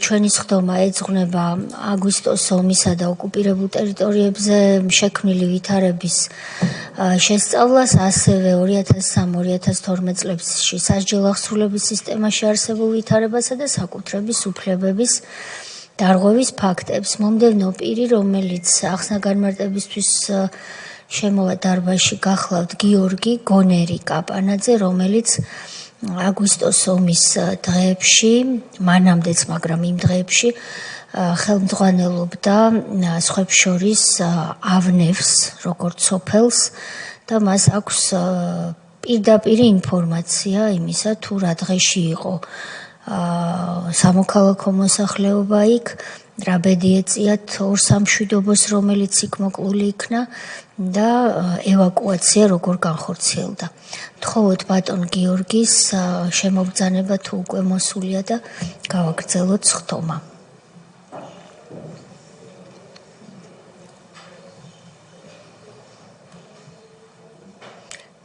ჩვენი სხდომა ეძღვნება აგვისტოს ომისა და ოკუპირებულ ტერიტორიებზე შექმნილი ვითარების შესწავლას, ასევე 2003-2012 წლებში სასჯელ აღსრულების სისტემაში არსებულ ვითარებასა და საკუთრების უფლებების დარღვევის ფაქტებს. მომდევნო პირი, რომელიც ახსნა-განმარტებისთვის შემოვა დარბაზში, გახლავთ გიორგი გონერი კაპანაძე, რომელიც აგვისტოს ომის დღეებში, მანამდეც, მაგრამ იმ დღეებში ხელმძღვანელობდა სხვებს შორის ავნევს, როგორც სოფელს და მას აქვს პირდაპირი ინფორმაცია იმისა, თუ რა დღეში იყო სამოქალაქო მოსახლეობა იქ, რა ბედი ეწიათ ორ სამშვიდობოს, რომელიც იქ მოკლული იქნა და ევაკუაცია როგორ განხორციელდა. თხოვოთ ბატონ გიორგის შემობრძანება თუ უკვე მოსულია და გავაგრძელოთ სხდომა.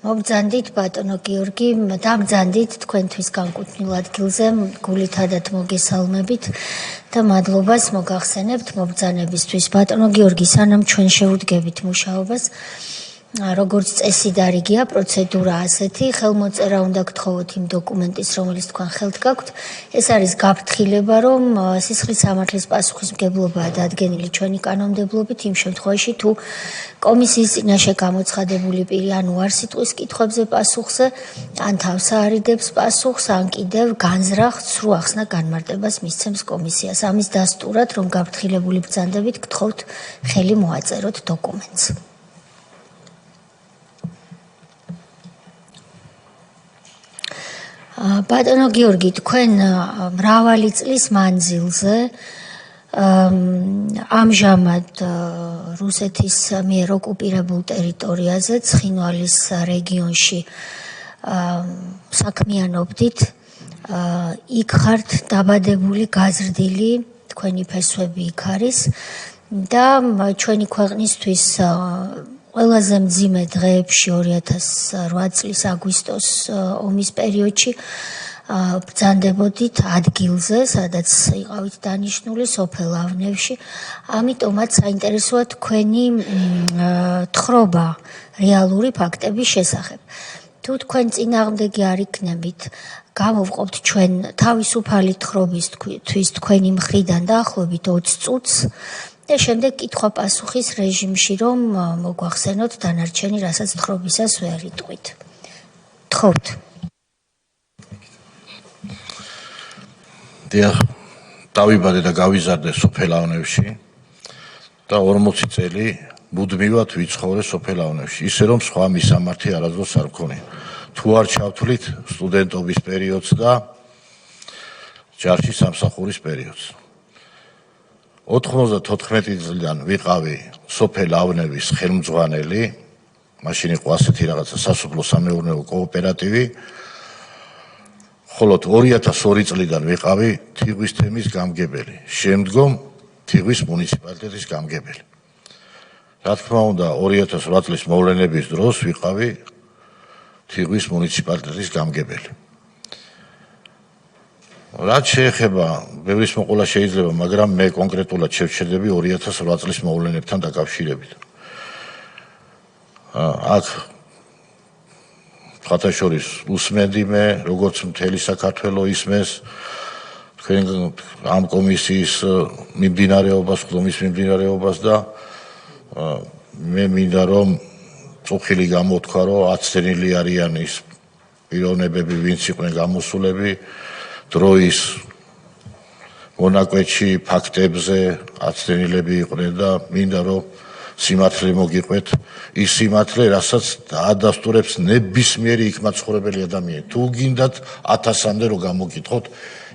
მობრძანდით ბატონო გიორგი, დამბრძანდით თქვენთვის განკუთვნილ ადგილზე, გულითადად მოგესალმებით და მადლობას მოგახსენებთ მობრძანებისთვის. ბატონო გიორგი, სანამ ჩვენ შევუდგებით მუშაობას, როგორც წესი დარიგია, პროცედურა ასეთი, ხელმოწერა უნდა გთხოვოთ იმ დოკუმენტის, რომელიც თქვენ ხელთ გაქვთ. ეს არის გაფრთხილება, რომ სისხლის სამართლის პასუხისმგებლობაა დადგენილი ჩვენი კანონმდებლობით იმ შემთხვევაში, თუ კომისიის წინაშე გამოცხადებული პირი ანუ არ სიტყვის კითხვებზე პასუხზე, ან თავს აარიდებს პასუხს, ან კიდევ განზრახ სრულ ახსნა-განმარტებას მისცემს კომისიას. ამის დასტურად, რომ გაფრთხილებული ბრძანდებით გთხოვთ ხელი მოაწეროთ დოკუმენტს. ბატონო გიორგი, თქვენ მრავალი წლის მანძილზე ამჟამად რუსეთის მიერ ოკუპირებულ ტერიტორიაზე, ცხინვალის რეგიონში საქმიანობდით, იქ ხართ დაბადებული, გაზრდილი, თქვენი ფესვები იქ არის და ჩვენი ქვეყნისთვის ყველაზე მძიმე დღეებში 2008 წლის აგვისტოს ომის პერიოდში ბრძანდებოდით ადგილზე, სადაც იყავით დანიშნული სოფელ ავნევში. ამიტომაც საინტერესოა თქვენი თხრობა რეალური ფაქტების შესახებ. თუ თქვენ წინააღმდეგი არ იქნებით, გამოვყოფთ ჩვენ თავისუფალი თხრობისთვის თქვენი მხრიდან დაახლოებით 20 წუთს და შემდეგ კითხვა-პასუხის რეჟიმში, რომ მოგვახსენოთ დანარჩენი, რასაც თხრობისას ვერ იტყვით. თხოვთ. დავიბადე და გავიზარდე სოფელ ავნევში და 40 წელი მუდმივად ვიცხოვრე სოფელ ავნევში, ისე რომ სხვა მისამართი არასდროს არ მქონია. თუ არ ჩავთვლით სტუდენტობის პერიოდს და ჯარში სამსახურის პერიოდს. 94 წლიდან ვიყავი სოფელ ავნევის ხელმძღვანელი, მაშინ იყო ასეთი რაღაცა სასოფლო-სამეურნეო კოოპერატივი. ხოლო 2002 წლიდან ვიყავი თიღვის თემის გამგებელი, შემდგომ თიღვის მუნიციპალიტეტის გამგებელი. რა თქმა უნდა, 2008 წლის მოვლენების დროს ვიყავი თიღვის მუნიციპალიტეტის გამგებელი. რაც შეეხება ბევრის მოყოლა შეიძლება, მაგრამ მე კონკრეტულად შევჩერდები 2008 წლის მოვლენებთან დაკავშირებით. აქ ხათაშორის უსმენდი მე, როგორც მთელი საქართველო ისმეს თქვენ ამ კომისიის მიმდინარეობას, ხდომის მიმდინარეობას და მე მინდა რომ წუხილი გამოთქვა, რომ აცდენილი არიან ის პიროვნებები, ვინც იყვნენ გამოსულები დროის მონაკვეთში ფაქტებზე აცდენილები იყვნენ და მინდა რომ სიმართლე მოგიყვეთ, ის სიმართლე, რასაც დაადასტურებს ნებისმიერი იქ მაცხოვრებელი ადამიანი. თუ გინდათ 1000-მდე რომ გამოგიტყოთ,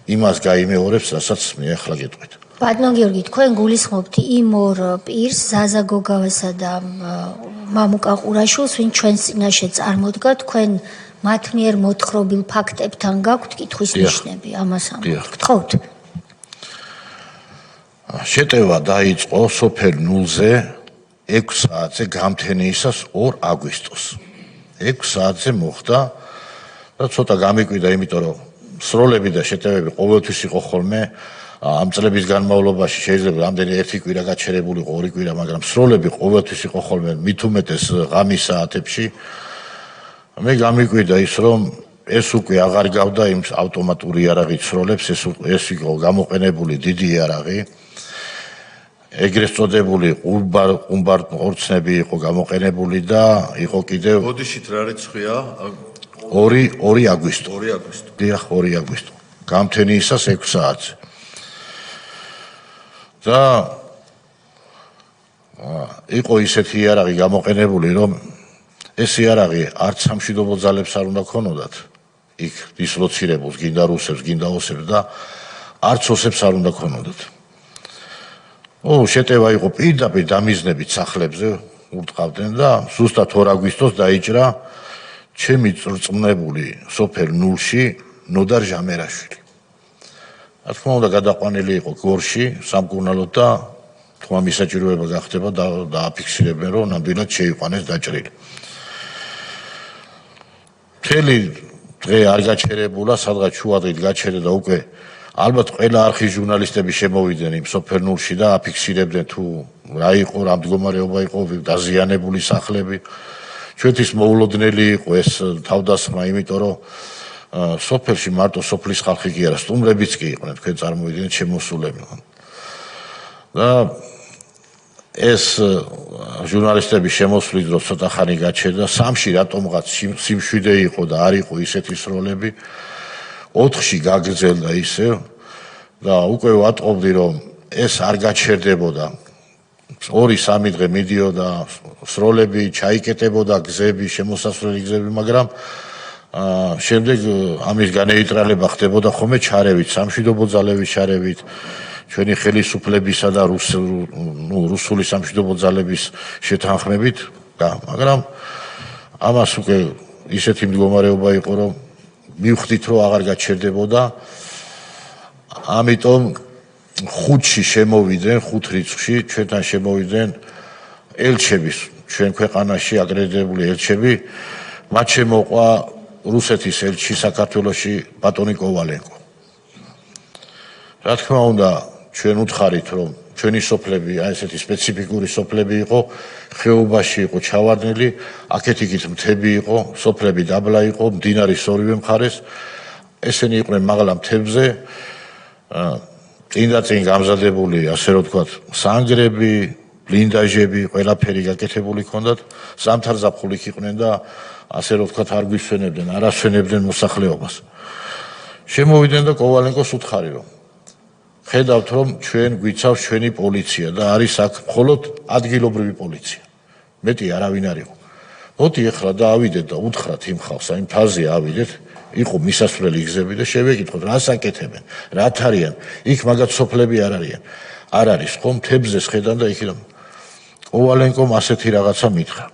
იმას გაიმეორებს, რასაც მე ახლა გეტყვით. ბატონო გიორგი, თქვენ გულისხმობთ იმ ორ პირს, ზაზა გოგავასა და მამუკა ყურაშვილს, ვინც ჩვენს წინაშე წარმოდგა, თქვენ მათ მიერ მოთხრობილ ფაქტებთან გაქვთ კითხვის ნიშნები, ამას ამბობთ. გთხოვთ. შეტევა დაიწყო სოფელ ნულზე 6 საათზე გამთენიისას 2 აგვისტოს. 6 საათზე მოხდა და ცოტა გამიკვირდა, იმიტომ რომ სროლები და შეტევები ყოველთვის იყო ხოლმე ამ წლების განმავლობაში შეიძლება რამდენი ერთი კვირა გაჩერებული იყო, ორი კვირა, მაგრამ სროლები ყოველთვის იყო ხოლმე მით უმეტეს ღამის საათებში. მე გამიკვირდა ის, რომ ეს უკვე აღარ გავდა იმ ავტომატური იარაღით სროლებს, ეს იყო გამოყენებული დიდი იარაღი. ეგრეთ წოდებული ყუმბარ ორცნები იყო გამოყენებული და იყო კიდევ ბოდიშით რა რიცხვია? 2 აგვისტო. 2 აგვისტო. დიახ, 2 აგვისტო. გამთენიისას 6 საათზე. და იყო ისეთი იარაღი გამოყენებული, რომ ეს იარაღი არც სამშვიდობო ძალებს არ უნდა ქონოდათ. იქ დისლოცირებულს, გინდა რუსებს, გინდა ოსებს და არც ოსებს არ უნდა ქონოდათ. შეტევა იყო პირდაპირ დამიზნებით სახლებზე, ურტყავდნენ და ზუსტად 2 აგვისტოს დაიჭრა ჩემი წრწმუნებული სოფელ ნულში ნოდარ ჟამერაშვილი. რა თქმა უნდა, გადაყვანილი იყო გორში, სამკურნალოდ და თქვა მისაჭიროება გახდება და დააფიქსირებენ, რომ ნამდვილად შეიყვანეს დაჭრილი. მთელი დღე არ გაჩერებულა, სადღაც შუადღით გაჩერდა და უკვე ალბათ ყველა არხის ჟურნალისტები შემოვიდნენ იმ სოფელ ნულში და აფიქსირებდნენ თუ რა იყო, რა მდგომარეობა იყო, დაზიანებული სახლები. ჩვენთვის მოულოდნელი იყო ეს თავდასხმა, იმიტომ რომ სოფელში მარტო სოფლის ხალხი კი არა, სტუმრებიც კი იყვნენ, თქვენ წარმოვიდგინეთ შემოსულები. და ეს ჟურნალისტების შემოსვლის დროს ცოტა ხანი გაჩერდა, სამში რატომღაც სიმშვიდე იყო და არ იყო ისეთი სროლები. 4-ში გაგრძელდა ისე და უკვე ვატყობდი, რომ ეს არ გაჩერდებოდა. 2-3 დღე მიდიოდა სროლები, ჩაიკეტებოდა გზები, შემოსასვლელი გზები, მაგრამ შემდეგ ამის განეიტრალება ხდებოდა ხოლმე ჩარევით, სამშვიდობო ძალების ჩარევით, ჩვენი ხელისუფლებისა და რუსული სამშვიდობო ძალების შეთანხმებით, მაგრამ ამას უკვე ისეთი მდგომარეობა იყო, რომ მივხვდით, რომ აღარ გაჩერდებოდა. ამიტომ 5-ში შემოვიდნენ, 5 რიცხვში ჩვენთან შემოვიდნენ ელჩები, ჩვენ ქვეყანაში აკრედიტებული ელჩები. მათ შემოყვა რუსეთის ელჩი საქართველოში ბატონი კოვალენკო. რა თქმა უნდა, ჩვენ უთხარით, რომ ჩვენი სოფლები, აი ესეთი სპეციფიკური სოფლები იყო, ხეობაში იყო ჩავარდნილი, აქეთ-იქით მთები იყო, სოფლები დაბლა იყო, მდინარის ორივე მხარეს. ესენი იყვნენ მაღლა მთებზე, წინ გამზადებული, ასე რომ ვთქვათ, სანგრები, ბლინდაჟები, ყველაფერი გაკეთებული ჰქონდათ, ზამთარ-ზაფხული იყვნენ და ასე რომ ვთქვათ, არ გვისვენებდნენ, არ ასვენებდნენ მოსახლეობას. შემოვიდნენ და კოვალენკოს უთხარი, რომ ხედავთ, რომ ჩვენ გვიცავს ჩვენი პოლიცია და არის აქ მხოლოდ ადგილობრივი პოლიცია. მეტი არავინ არ იყო. მოდი ახლა დაავიდეთ და უთხრათ იმ ხალხს, აი მთაზე ავიდეთ, იყო მისასვლელი გზები და შევეკითხოთ, რას აკეთებენ, რათ არიან, იქ მაგათ სოფლები არ არიან. არ არის, ხო, მთებზე შედან და იქიდან. კოვალენკომ ასეთი რაღაცა მითხრა.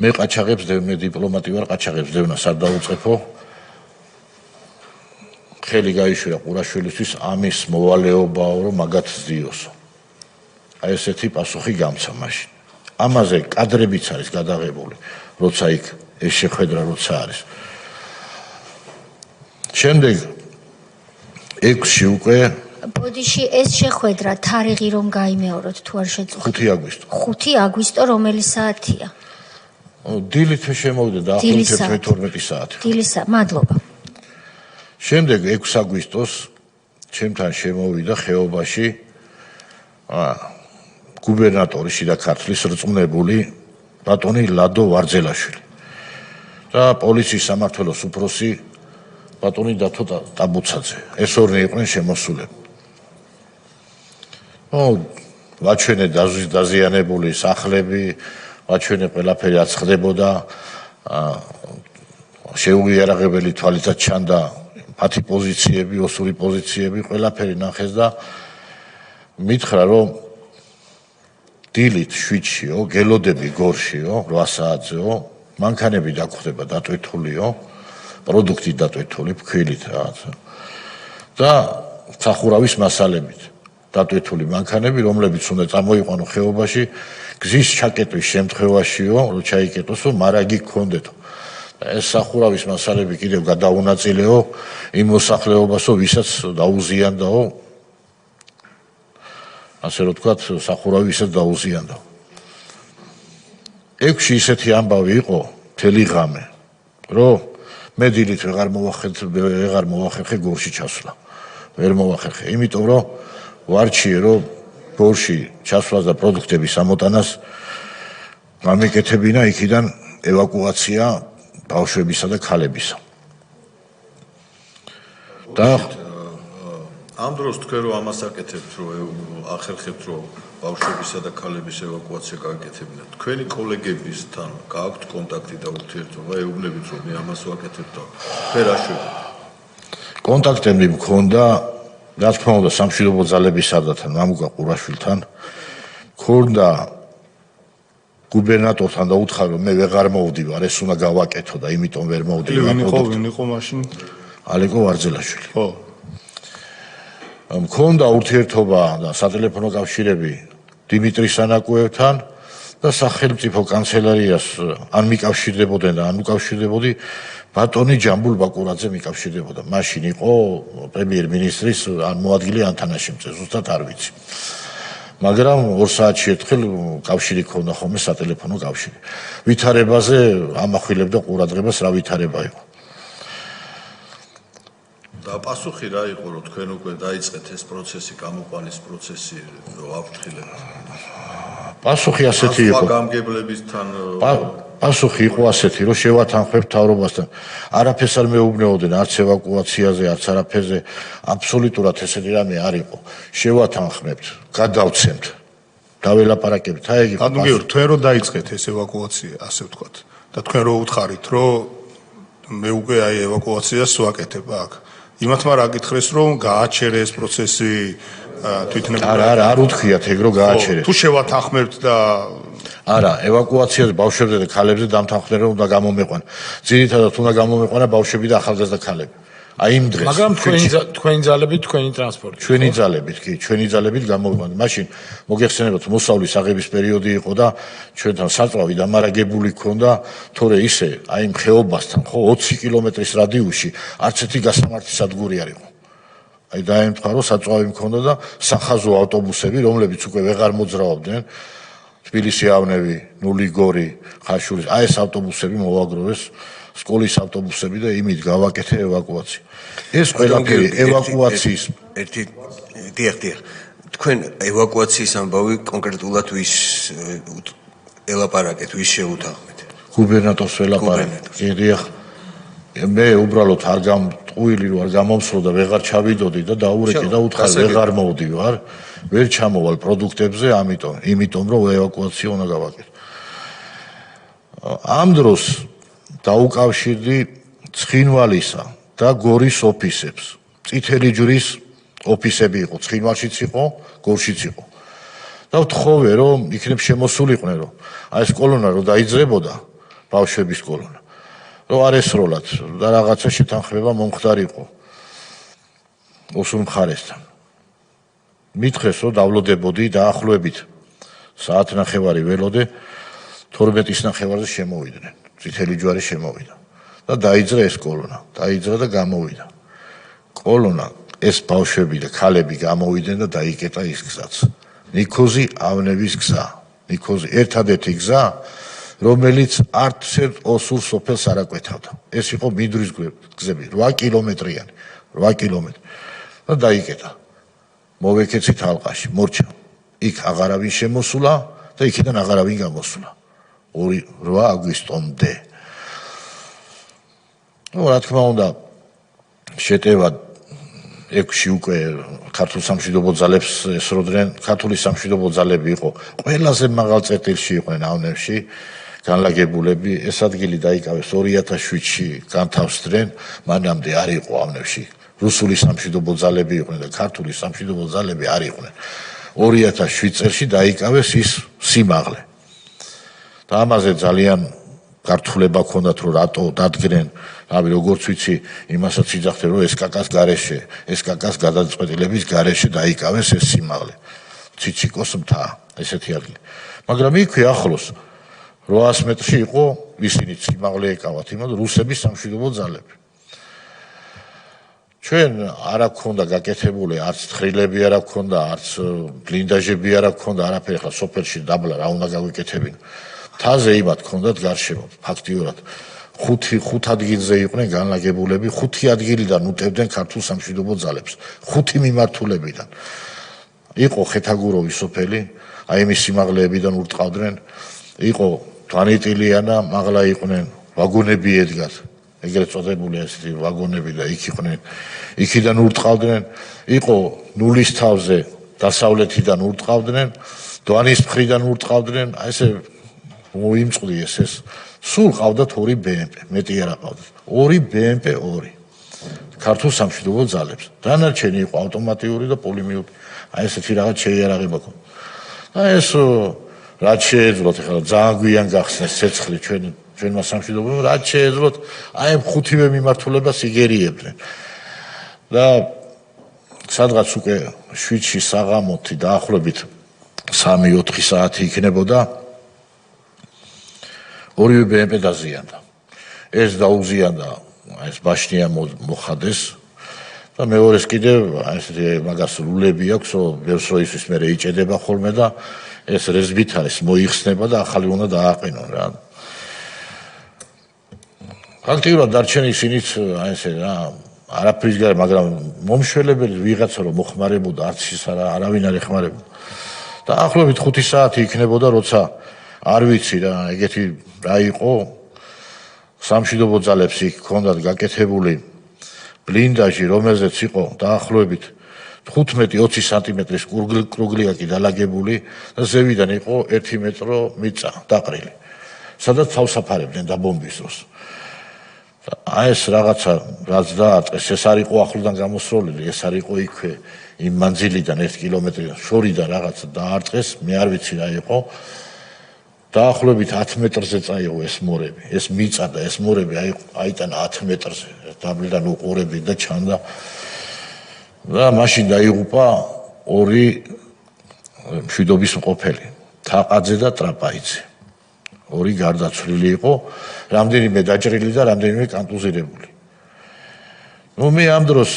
მე ყაჩაღებს მე დიპლომატი ვარ, ყაჩაღებს დევნას არ დაუწყებო. ხელი გაიშვირა ყურაშვილისთვის ამის მოვალეობაო, რომ მაგათ ზდიოსო. აი ესეთი პასუხი გამცა მაშინ. ამაზე კადრებიც არის გადაღებული, როცა იქ ეს შეხვედრა როცა არის. შემდეგ 6-ში უკვე ბოდიში ეს შეხვედრა თარიღი რომ გაიმეოროთ თუ არ შეწუხდით? 5 აგვისტო. 5 აგვისტო რომელი საათია? დილით შემოვიდა დაახლოებით 12 საათი. დილის მადლობა. შემდეგ 6 აგვისტოს ჩემთან შემოვიდა ხეობაში გუბერნატორი შიდა ქართლის რწმუნებული ბატონი ლადო ვარძელაშვილი და პოლიციის სამმართველოს უფროსი ბატონი დათო ტაბუცაძე. ეს ორი იყვნენ შემოსულები. ვაჩვენე დაზიანებული სახლები, ვაჩვენე ყველაფერი რაც ხდებოდა, შეუიარაღებელი თვალითაც ჩანდა ფათი პოზიციები, ოსური პოზიციები, ყველაფერი ნახეს და მითხრა, რომ დილით 7-შიო, გელოდები გორშიო, 8 საათზეო, მანქანები დაგხვდება დატვირთულიო, პროდუქტი დატვირთული, ფქვილით რაღაცა. და სახურავის მასალებით დატვირთული მანქანები, რომლებიც უნდა წამოიყვანო ხეობაში, გზის ჩაკეტვის შემთხვევაშიო, რომ ჩაიკეტოსო, მარაგი გქონდეთო. ეს სახურავის მასალები კიდევ გადაუნაწილეო იმ მოსახლეობასო, ვისაც დაუზიანდაო, ასე რომ ვთქვათ, სახურავი ვისაც დაუზიანდაო. 6-ში ისეთი ამბავი იყო მთელი ღამე, რომ მე დილით ვეღარ მოვახერხე გორში ჩასვლა. ვერ მოვახერხე, იმიტომ რომ ვარჩიე, რომ გორში ჩასვლას და პროდუქტების ამოტანას გამიკეთებინა იქიდან ევაკუაცია ბავშვებისა და ქალებისა. და ამ დროს თქვენ რომ ამას აკეთებთ, რომ ახერხებთ, რომ ბავშვებისა და ქალების ევაკუაცია გააკეთებინათ, თქვენი კოლეგებისთან გააქვთ კონტაქტი და ურთიერთობა, ეუბნებით რომ მე ამას ვაკეთებ და ვერ აშვებთ. კონტაქტები მქონდა, რა თქმა უნდა, სამშვიდობო ძალების სარდალთან, მამუკა ყურაშვილთან, მქონდა გუბერნატორთან და უთხრა რომ მე ვეღარ მოვდივარ, ეს უნდა გავაკეთო და იმიტომ ვერ მოვდივარ. ვინ იყო მაშინ? ალეკო ვარძელაშვილი. ხო. მქონდა ურთიერთობა და სატელეფონო კავშირები დიმიტრი სანაკუევთან და სახელმწიფო კანცელერიას ან მიკავშირდებოდნენ და ან უკავშირდებოდი ბატონი ჯამბულ ბაკურაძე მიკავშირდებოდა. მაშინ იყო პრემიერ-მინისტრის ან მოადგილე ანთანაშემწე, ზუსტად არ ვიცი. მაგრამ 2 საათში ერთხელ კავშირი ქონდა ხოლმე სატელეფონო კავშირი. ვითარებაზე ამახვილებდა ყურადღებას, რა ვითარება იყო. და პასუხი რა იყო, რომ თქვენ უკვე დაიწყეთ ეს პროცესი, გამოყვანის პროცესი, რომ ავფრთხილებთ? პასუხი ასეთი იყო. გამგებლებისთან პასუხი იყო ასეთი, რომ შევათანხმებთ მთავრობასთან. არაფერს არ მეუბნეოდნენ, არც ევაკუაციაზე, არც არაფერზე. აბსოლუტურად ესეთი რამე არ იყო. შევათანხმებთ, გადავცემთ. დაველაპარაკებთ. აი იგი. ანუ გიორგი, თქვენ რომ დაიწყეთ ეს ევაკუაცია, ასე ვთქვათ, და თქვენ რომ უთხარით, რომ მე უკვე აი ევაკუაციას ვაკეთებ აქ. იმათმა რა გითხრეს, რომ გააჩერეს პროცესი თვითნებურად? არა, არ უთხრიათ ეგ, რომ გააჩერეს. თუ შევათანხმებთ და არა, ევაკუაციაზე ბავშვებზე და ქალებზე დამთანხმდნენ, რომ უნდა გამომეყვანა. ძირითადად უნდა გამომეყვანა ბავშვები და ახალგაზრდა ქალები. აი იმ დღეს. მაგრამ თქვენი ძალებით, თქვენი ტრანსპორტი. ჩვენი ძალებით, კი, ჩვენი ძალებით გამოვიყვანეთ. მაშინ მოგეხსენებათ, მოსავლის აღების პერიოდი იყო და ჩვენთან საწვავი დამარაგებული ჰქონდა, თორე ისე, აი იმ ხეობასთან, ხო, 20 კილომეტრის რადიუსში არც ერთი გასამართი სადგური არ იყო. აი დაემთხვა, რომ საწვავი მქონდა და სახაზო ავტობუსები, რომლებიც უკვე ვეღარ მოძრაობდნენ, თბილისი ავნევი, ნული გორი, ხაშურის, აი ეს ავტობუსები მოვაგროვეს, სკოლის ავტობუსები და იმით გავაკეთე ევაკუაცია. ეს ყველაფერი ევაკუაციის დიახ. თქვენ ევაკუაციის ამბავი კონკრეტულად ვის ელაპარაკეთ, ვის შეუთანხმეთ? გუბერნატორს ველაპარაკეთ. დიახ. მე უბრალოდ არ გამტყუილი რომ არ გამომსვლო და ვეღარ ჩავიდოდი და დაურეკე და უთხრა ვეღარ მოვდივარ, ვერ ჩამოვალ პროდუქტებზე, იმიტომ რომ ევაკუაცია უნდა გავაკეთო. ამ დროს დაუკავშირდი ცხინვალისა და გორის ოფისებს. წითელი ჯვრის ოფისები იყო, ცხინვალშიც იყო, გორშიც იყო. და ვთხოვე, რომ იქნებ შემოსულიყვნენ, რომ აი ეს კოლონა რომ დაიძრებოდა, ბავშვების კოლონა, რომ არ ესროლათ და რაღაცა შეთანხმება მომხდარიყო ოსურ მხარესთან. მითხრეს, რომ დავლოდებოდი დაახლოებით საათნახევარი ველოდე, 12-ის ნახევარზე შემოვიდნენ. წითელი ჯვარი შემოვიდა და დაიძრა ეს კოლონა, დაიძრა და გამოვიდა. კოლონა, ეს ბავშვები და ქალები გამოვიდნენ და დაიკეტა ის გზაც. ნიქოზი ავნების გზა. ნიქოზი ერთადერთი გზა, რომელიც არც ერთ ოსურ სოფელს არ აკვეთავდა. ეს იყო მინდვრის გზები, 8 კილომეტრიანი, 8 კილომეტრი. და დაიკეტა. მოვეკეცით ალყაში, მორჩა. იქ აღარავინ შემოსულა და იქიდან აღარავინ გამოსულა. 8 აგვისტომდე. რა თქმა უნდა, შეტევა 6-ში უკვე ქართულ სამშვიდობო ძალებს ესროდნენ. ქართული სამშვიდობო ძალები იყო ყველაზე მაღალ წერტილში იყვნენ ავნებში განლაგებულები. ეს ადგილი დაიკავეს 2007-ში განთავსდნენ, მანამდე არ იყო ავნებში. რუსული სამშვიდობო ძალები იყვნენ და ქართული სამშვიდობო ძალები არ იყვნენ. 2007 წელს დაიკავეს ის სიმაღლე. და ამაზე ძალიან გართულება ჰქონდათ, რომ რატო დადგნენ, რავი, როგორც ვიცი, იმასაც იძახდნენ, რომ SKK-ს გადაწყვეტილების გარეშე დაიკავეს ეს სიმაღლე. ციციკოს მთა, ესეთი ადგილი. მაგრამ იქვე ახლოს 800 მეტრში იყო ისინი სიმაღლე ეკავათ იმად რუსების სამშვიდობო ძალები. ჩვენ არ აქვს გაკეთებული არც თხრილები არ აქვს არც ბლინდაჟები არ აქვს არაფერი ხა სოფელში დაბლა რა უნდა გაგვიკეთებინა. თაზე იმათ ქონდათ გარშემო ფაქტიურად 5 ადგილზე იყვნენ განლაგებულები 5 ადგილიდან უტევდნენ ქართულ სამშვიდობო ძალებს 5 მიმართულებიდან. იყო ხეთაგუროვის სოფელი, აი იმის სიმაღლეებიდან ურტყავდნენ, იყო თვანეტილიანა, მაღლა იყვნენ ვაგონები ედგათ, ეგრეთ წოდებული ასეთი ვაგონები და იქ იყვნენ, იქიდან ურტყავდნენ, იყო ნულის თავზე დასავლეთიდან ურტყავდნენ, დვანის მხრიდან ურტყავდნენ, აი ესე მოიმწყდი ეს სულ ყავდათ 2 BMP, მეტი არ ყავდათ. 2 BMP 2. ქართულ სამშვიდობო ძალებს. დანარჩენი იყო ავტომატიური და პოლიმიური. აი ესეთი რაღაც შეიარაღება ქონდა. და ეს რაც შეეძლოთ ახლა ძალიან გვიან გახსნეს ცეცხლი ჩვენმა სამშვიდობოებმა, რაც შეეძლოთ აი ამ 5-ვე მიმართულებას იგერიებდნენ. და სადღაც უკვე 7-ში საღამოთი დაახლოებით 3-4 საათი იქნებოდა 2 BMP დაზიანდა. ეს დაუზიანდა ეს ბაშნია მოხადეს და მეორეს კიდევ ესეთი მაგას რულები აქვს, ბევრს როისთვის მე იჭედება ხოლმე და ეს რეზბით არის მოიხსნება და ახალი უნდა დააყენონ რა. ფაქტიურად დარჩენ ისინიც აი ესე რა არაფრის გარე, მაგრამ მომშველებელი ვიღაცა რომ მოხმარებოდა არც ის არავინ არ ეხმარებოდა. დაახლოებით 5 საათი იქნებოდა როცა არ ვიცი რა ეგეთი რა იყო სამშვიდობო ძალებს იქ ჰქონდათ გაკეთებული ბლინდაჟი, რომელზეც იყო დაახლოებით 15-20 სანტიმეტრის კრუგლიაკი დალაგებული და ზევიდან იყო 1 მეტრო მიწა დაყრილი. სადაც თავსაფარებდნენ დაბომბვის დროს. აი ეს რაღაცა რაც დააწყეს, ეს არ იყო ახლოდან გამოსროლილი, ეს არ იყო იქვე იმ მანძილიდან 1 კილომეტრიდან შორიდან რაღაცა დაარტყეს, მე არ ვიცი რა იყო. დაახლოებით 10 მეტრზე წაიღო ეს მორები, ეს მიწა და ეს მორები აიტანა 10 მეტრზე, დაბლიდან უყურები და ჩანდა. და მაშინ დაიღუპა 2 მშვიდობის მყოფელი, თაყაძე და ტრაპაიძე. 2 გარდაცვლილი იყო, რამდენიმე დაჭრილი და რამდენიმე კანტუზირებული. ნუ მე ამ დროს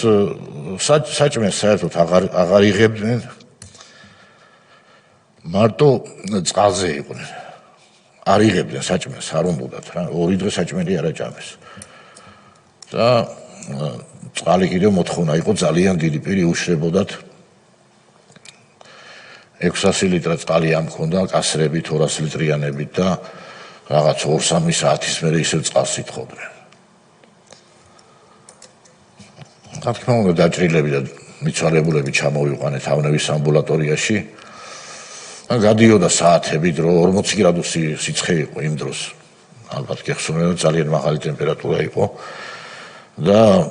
საჭმელს საერთოდ აღარ იღებდნენ. მარტო წყალზე იყვნენ. არ იღებდნენ საჭმელს, არ უნდათ რა, 2 დღე საჭმელი არ აჭამეს. და წყალი კიდევ მოთხოვნა იყო ძალიან დიდი, პირი უშრებოდათ 600 ლიტრა წყალი ამ ქონდა, კასრებით 200 ლიტრიანებით და რაღაც 2-3 საათის მერე ისევ წყალს ითხოვდნენ. რა თქმა უნდა დაჭრილები და მიცვალებულები ჩამოვიყვანეთ ავნევის ამბულატორიაში. გადიოდა საათები დრო 40 გრადუსი სიცხე იყო იმ დროს. ალბათ გეხსოვნება ძალიან მაღალი ტემპერატურა იყო და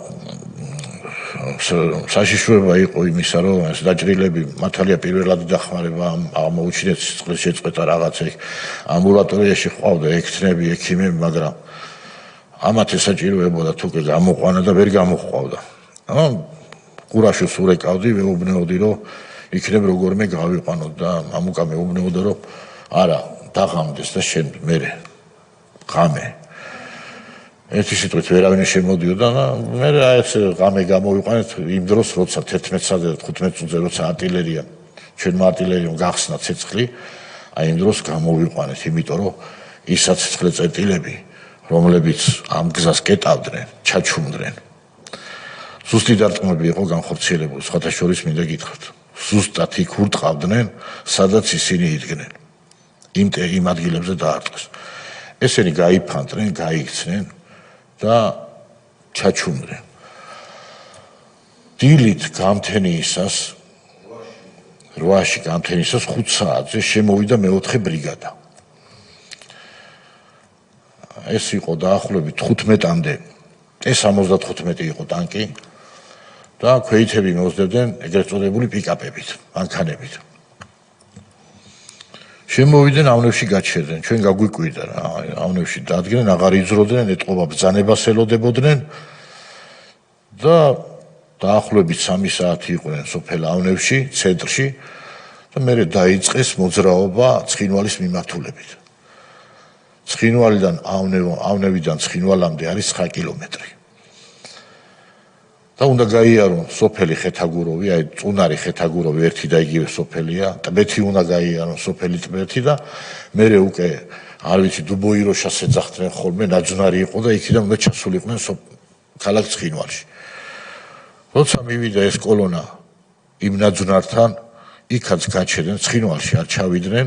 საშიშროება იყო იმისა, რომ ეს დაჭრილები მართალია პირველად დახმარება აღმოუჩინეთ სიცხლის შეწყვეტა რაღაცა ამბულატორიაში ყავდა ექთნები, ექიმები, მაგრამ ამათ ესაჭიროებოდა თუკი გამოყვანა და ვერ გამოყვავდა. ყურაშოს ურეკავდი, ვეუბნეოდი, რომ იქნებ როგორმე გავიყვანოთ და მამუკა მეუბნეოდა, რომ არა, დაღამდეს და შენ მერე ღამე ერთი სიტყვით ვერავინ შემოდიოდა და მე ეს ღამე გამოვიყვანეთ იმ დროს, როცა 11-სა და 15 წუთზე როცა артиლერია ჩვენმა артиლერიამ გახსნა ცეცხლი, აი იმ დროს გამოვიყვანეთ, იმიტომ რომ ის საცეცხლე წერტილები, რომლებიც ამ გზას კეტავდნენ, ჩაჩუმდნენ. ზუსტი დარტყმები იყო განხორციელებული, სხვათა შორის მინდა გითხრათ. ზუსტად იქ ურტყავდნენ, სადაც ისინი იდგნენ. იმ ადგილებზე დაარტყეს. ესენი გაიფანტნენ, გაიქცნენ და ჩაჩუმდნენ. დილით გამთენიისას 8-ში გამთენიისას 5 საათზე შემოვიდა მეოთხე ბრიგადა. ეს იყო დაახლოებით 15-მდე, ეს 75 იყო ტანკი და ქვეითები მოსდებდნენ ეგრეთ წოდებული პიკაპებით, მანქანებით. შემოვიდნენ ავნევში გაჩერდნენ, ჩვენ გაგვიკვირდა რა, ავნევში დადგნენ, აღარ იძროდნენ, ეტყობა ბრძანებას ელოდებოდნენ და დაახლოებით 3 საათი იყვნენ სოფელ ავნევში, ცენტრში და მერე დაიწყეს მოძრაობა ცხინვალის მიმართულებით. ცხინვალიდან ავნევიდან ცხინვალამდე არის 9 კილომეტრი. და უნდა გაიარონ სოფელი ხეთაგუროვი, აი წუნარი ხეთაგუროვი ერთი და იგივე სოფელია, ტბეთი უნდა გაიარონ სოფელი ტბეთი და მერე უკვე არ ვიცი დუბოიროშას ეძახდნენ ხოლმე ნაძვნარი იყო და იქიდან უნდა ჩასულიყვნენ ქალაქ ცხინვალში. როცა მივიდა ეს კოლონა იმ ნაძვნართან, იქაც გაჩერდნენ ცხინვალში არ ჩავიდნენ.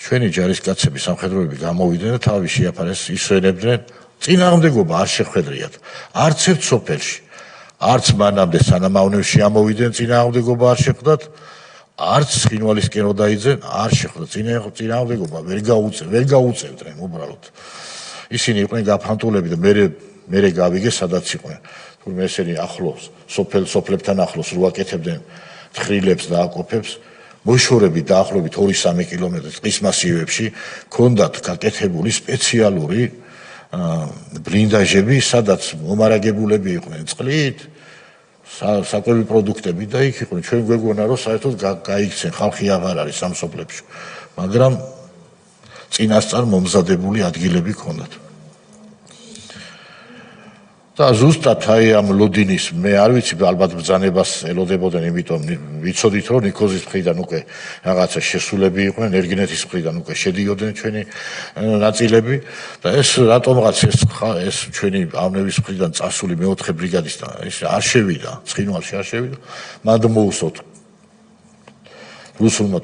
ჩვენი ჯარისკაცები სამხედროები გამოვიდნენ და თავი შეაფარეს ისვენებდნენ. წინააღმდეგობა არ შეხვედრიათ. არც ერთ სოფელში, არც მანამდე სანამ ავნევში ამოვიდნენ წინააღმდეგობა არ შეხვდათ, არც ცხინვალისკენ რო დაიძენ არ შეხვდა წინააღმდეგობა ვერ გაუწევდნენ უბრალოდ. ისინი იყვნენ გაფანტულები და მერე გავიგე სადაც იყვნენ. თუმცა ესენი ახლოს სოფლებთან ახლოს რო აკეთებდნენ თხრილებს და აკოფებს მოშორებით დაახლოებით 2-3 კილომეტრი ტყის მასივებში ჰქონდათ გაკეთებული სპეციალური ბრინდაჟები, სადაც მომარაგებულები იყვნენ წყლით, საკვები პროდუქტები და იქ იყვნენ. ჩვენ გვეგონა რომ საერთოდ გაიქცენ, ხალხი აღარ არის ამ სოფლებში, მაგრამ წინასწარ მომზადებული ადგილები ჰქონდათ. და ზუსტად აი ამ ლოდინის მე არ ვიცი ალბათ ბრძანებას ელოდებოდნენ, იმიტომ ვიცოდით რომ ნიკოზის მხრიდან უკვე რაღაცა შესულები იყვნენ, ერგინეთის მხრიდან უკვე შედიოდნენ ჩვენი ნაწილები და ეს რატომღაც ეს ჩვენი ავნევის მხრიდან წასული მეოთხე ბრიგადისთან ეს არ შევიდა, ცხინვალში არ შევიდა, მანდ მოუსწოთ რუსულმა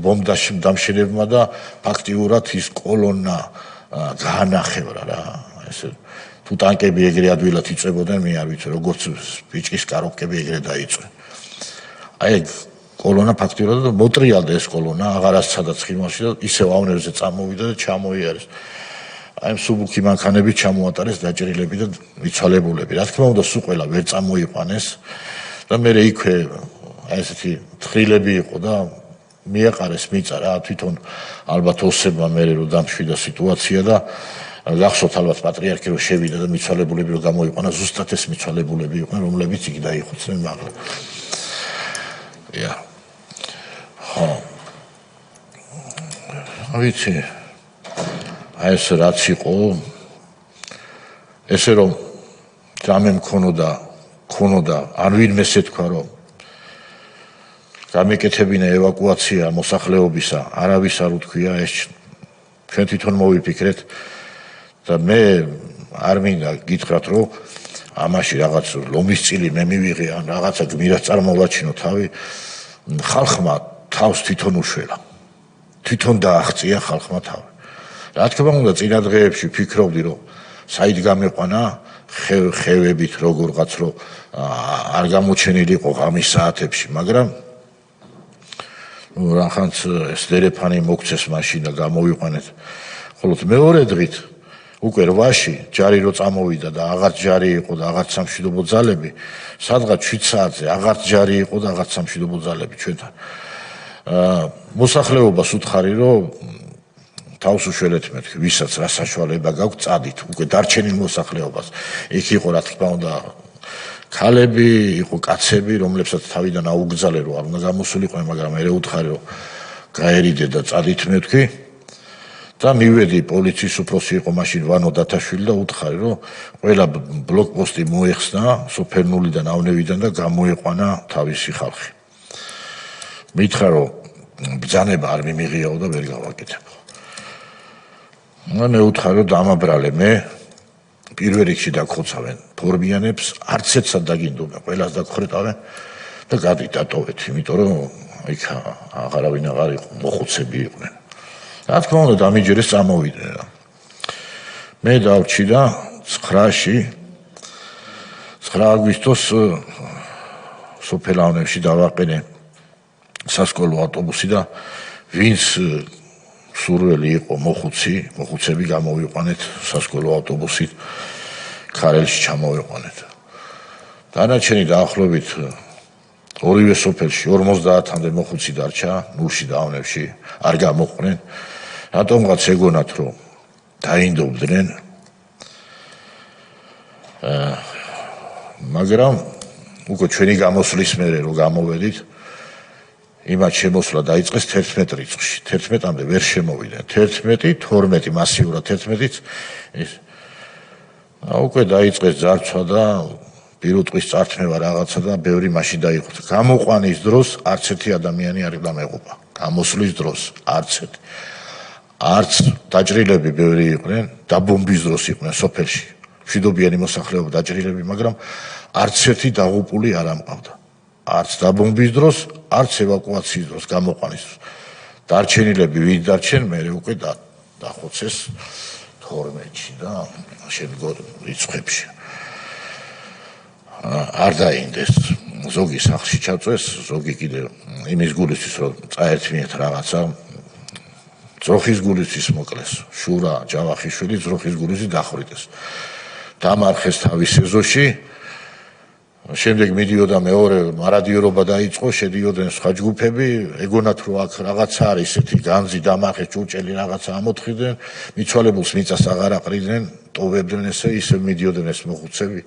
ბომბდამშენებმა და ფაქტიურად ის კოლონა გაანახევრა რა, ესე თუ ტანკები ეგრე ადვილად იწვებოდნენ, მე არ ვიცი, როგორც ბიჭის კარობკები ეგრე დაიწვე. აი კოლონა ფაქტიურად მოტრიალდა ეს კოლონა, აღარაც სადაც ცხინვალში და ისევ ავნებზე წამოვიდა და ჩამოიარეს. აი მსუბუქი მანქანებით ჩამოატარეს დაჭრილები და მიცვალებულები. რა თქმა უნდა, სულ ყველა ვერ წამოიყვანეს და მე იქვე აი ესეთი თხრილები იყო და მიეყარეს მიწა რა, თვითონ ალბათ ოსებმა მე რომ დამშვიდა სიტუაცია და გახსოვთ ალბათ პატრიარქი რო შევიდა და მიცვალებულები რო გამოიყვანა, ზუსტად ეს მიცვალებულები იყვნენ, რომლებიც იქ დაიხოცნენ მაღლა. ხო. ვიცი. აი ეს რაც იყო, ესე რომ ძამე მქონოდა, ან ვინმე ეთქვა რომ გამეკეთებინა ევაკუაცია მოსახლეობისა, არავის არ უთქვია ეს ჩვენ თვითონ მოვიფიქრეთ და მე არ მინდა გითხრათ რომ ამაში რაღაც ლომის წილი მე მივიღე ან რაღაცა გმირას წარმოვაჩინო თავი, ხალხმა თავს თვითონ უშველა, თვითონ დააღწია ხალხმა თავი. რა თქმა უნდა წინა დღეებში ვფიქრობდი რომ საით გამეყვანა ხევებით როგორღაც რომ არ გამოჩენილიყო ღამის საათებში, მაგრამ რახანც ეს დერეფანი მოგცეს მაშინ და გამოვიყვანეთ. ხოლო მეორე დღით უკვე 8-ში ჯარი რო წამოვიდა და აღარც ჯარი იყო და აღარც სამშვიდობო ძალები, სადღაც 7 საათზე აღარც ჯარი იყო და აღარც სამშვიდობო ძალები ჩვენთან. მოსახლეობას უთხარი რომ თავს უშველეთ მეთქი, ვისაც რა საშუალება გაქვთ, წადით უკვე დარჩენილ მოსახლეობას. იქ იყო რა თქმა უნდა ქალები, იყო კაცები, რომლებსაც თავიდან აუგზალე რომ არ უნდა გამოსულიყვნენ, მაგრამ მე უთხარი რომ გაერიდე და წადით მეთქი. და მივედი პოლიციის უფროსი იყო მაშინ ვანო დათაშვილი და უთხარი რომ ყველა ბლოკპოსტი მოეხსნა სოფერნულიდან ავნევიდან და გამოეყვანა თავისი ხალხი. მითხრა რომ ბრძანება არ მიმიღიაო და ვერ გავაკეთებო. მე უთხარი რომ დამაბრალე მე პირველ რიგში დაგხოცავენ ფორმიანებს, არც ერთსაც დაგინდობენ, ყველას დაგხრეტავენ და გადი დატოვეთ, იმიტომ რომ იქ აღარავინ აღარ იყო, მოხუცები იყვნენ. რა თქმა უნდა დამიჯერეს წამოვიდნენ რა. მე დავრჩი და 9-ში 9 აგვისტოს სოფელ ავნევში დავაყენე სასკოლო ავტობუსი და ვინც სურველი იყო მოხუცები გამოვიყვანეთ სასკოლო ავტობუსით ქარელში ჩამოვიყვანეთ. დანარჩენი დაახლოებით ორივე სოფელში 50-მდე მოხუცი დარჩა, ნულში და ავნევში არ გამოყვნენ. რატომღაც ეგონათ რომ დაინდობდნენ. მაგრამ უკვე ჩვენი გამოსვლის მერე რომ გამოვედით, იმათ შემოსვლა დაიწყეს 11 რიცხვში. 11-მდე ვერ შემოვიდნენ. 11, 12 მასიურად 11-იც ეს უკვე დაიწყეს ძარცვა და პირუტყვის წართმევა რაღაცა და ბევრი მაშინ დაიხვდა. გამოყვანის დროს არც ერთი ადამიანი არ დამეღუპა. გამოსვლის დროს არც ერთი. არც დაჭრილები ბევრი იყვნენ, დაბომბის დროს იყვნენ სოფელში. მშვიდობიანი მოსახლეობა დაჭრილები, მაგრამ არც ერთი დაღუპული არ ამყავდა. არც დაბომბის დროს, არც ევაკუაციის დროს, გამოყვანის დროს. დარჩენილები ვინ დარჩენ, მე უკვე დახოცეს 12-ში და შემდგომ რიცხვებში. არ დაინდეს. ზოგი სახლში ჩაწვეს, ზოგი კიდე იმის გულისთვის რომ წაერთვინეთ რაღაცა ძროხის გულისთვის მოკლეს. შურა ჯავახიშვილი ძროხის გულისთვის დახვრიტეს. დამარხეს თავის ეზოში. შემდეგ მიდიოდა მეორე მარადიორობა დაიწყო, შედიოდნენ სხვა ჯგუფები, ეგონათ რომ აქ რაღაცა არის, ესეთი განძი დამარხეს, ჭურჭელი რაღაცა ამოთხიდნენ, მიცვალებულს მიწას აღარ აყრიდნენ, ტოვებდნენ ესე, ისე მიდიოდნენ ეს მოხუცები.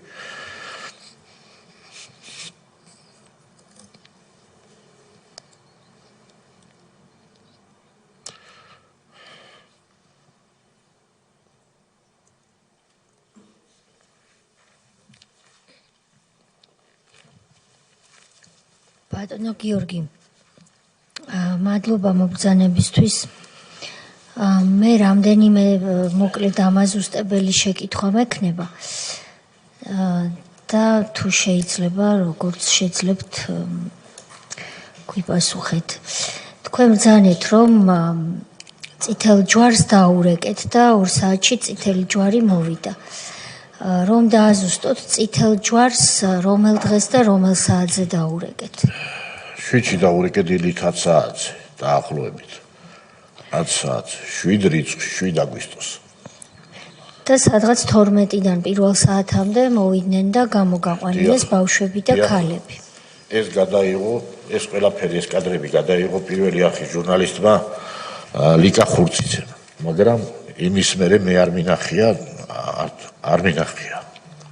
ბატონო გიორგი, მადლობა მობრძანებისთვის. მე რამდენიმე მოკლედ ამაზუსტებელი შეკითხვა მექნება და თუ შეიძლება, როგორც შეძლებთ გვიპასუხეთ. თქვენ ბრძანეთ, რომ წითელ ჯვარს დაურეკეთ და 2 საათში წითელი ჯვარი მოვიდა. რომ დააზუსტოთ წითელ ჯვარს რომელ დღეს და რომელ საათზე დაურეკეთ? 7-ში დაურეკეთ დილით 10 საათზე, დაახლოებით. 10 საათზე, 7 რიცხვში, 7 აგვისტოს. და სადღაც 12-დან პირველ საათამდე მოვიდნენ და გამოგაყვანილეს ბავშვები და ქალები. ეს გადაიღო, ეს ყველაფერი, ეს კადრები გადაიღო პირველი არხის ჟურნალისტმა ლიკა ხურციძემ, მაგრამ იმის მერე მე არ მინახია. არ მინახია.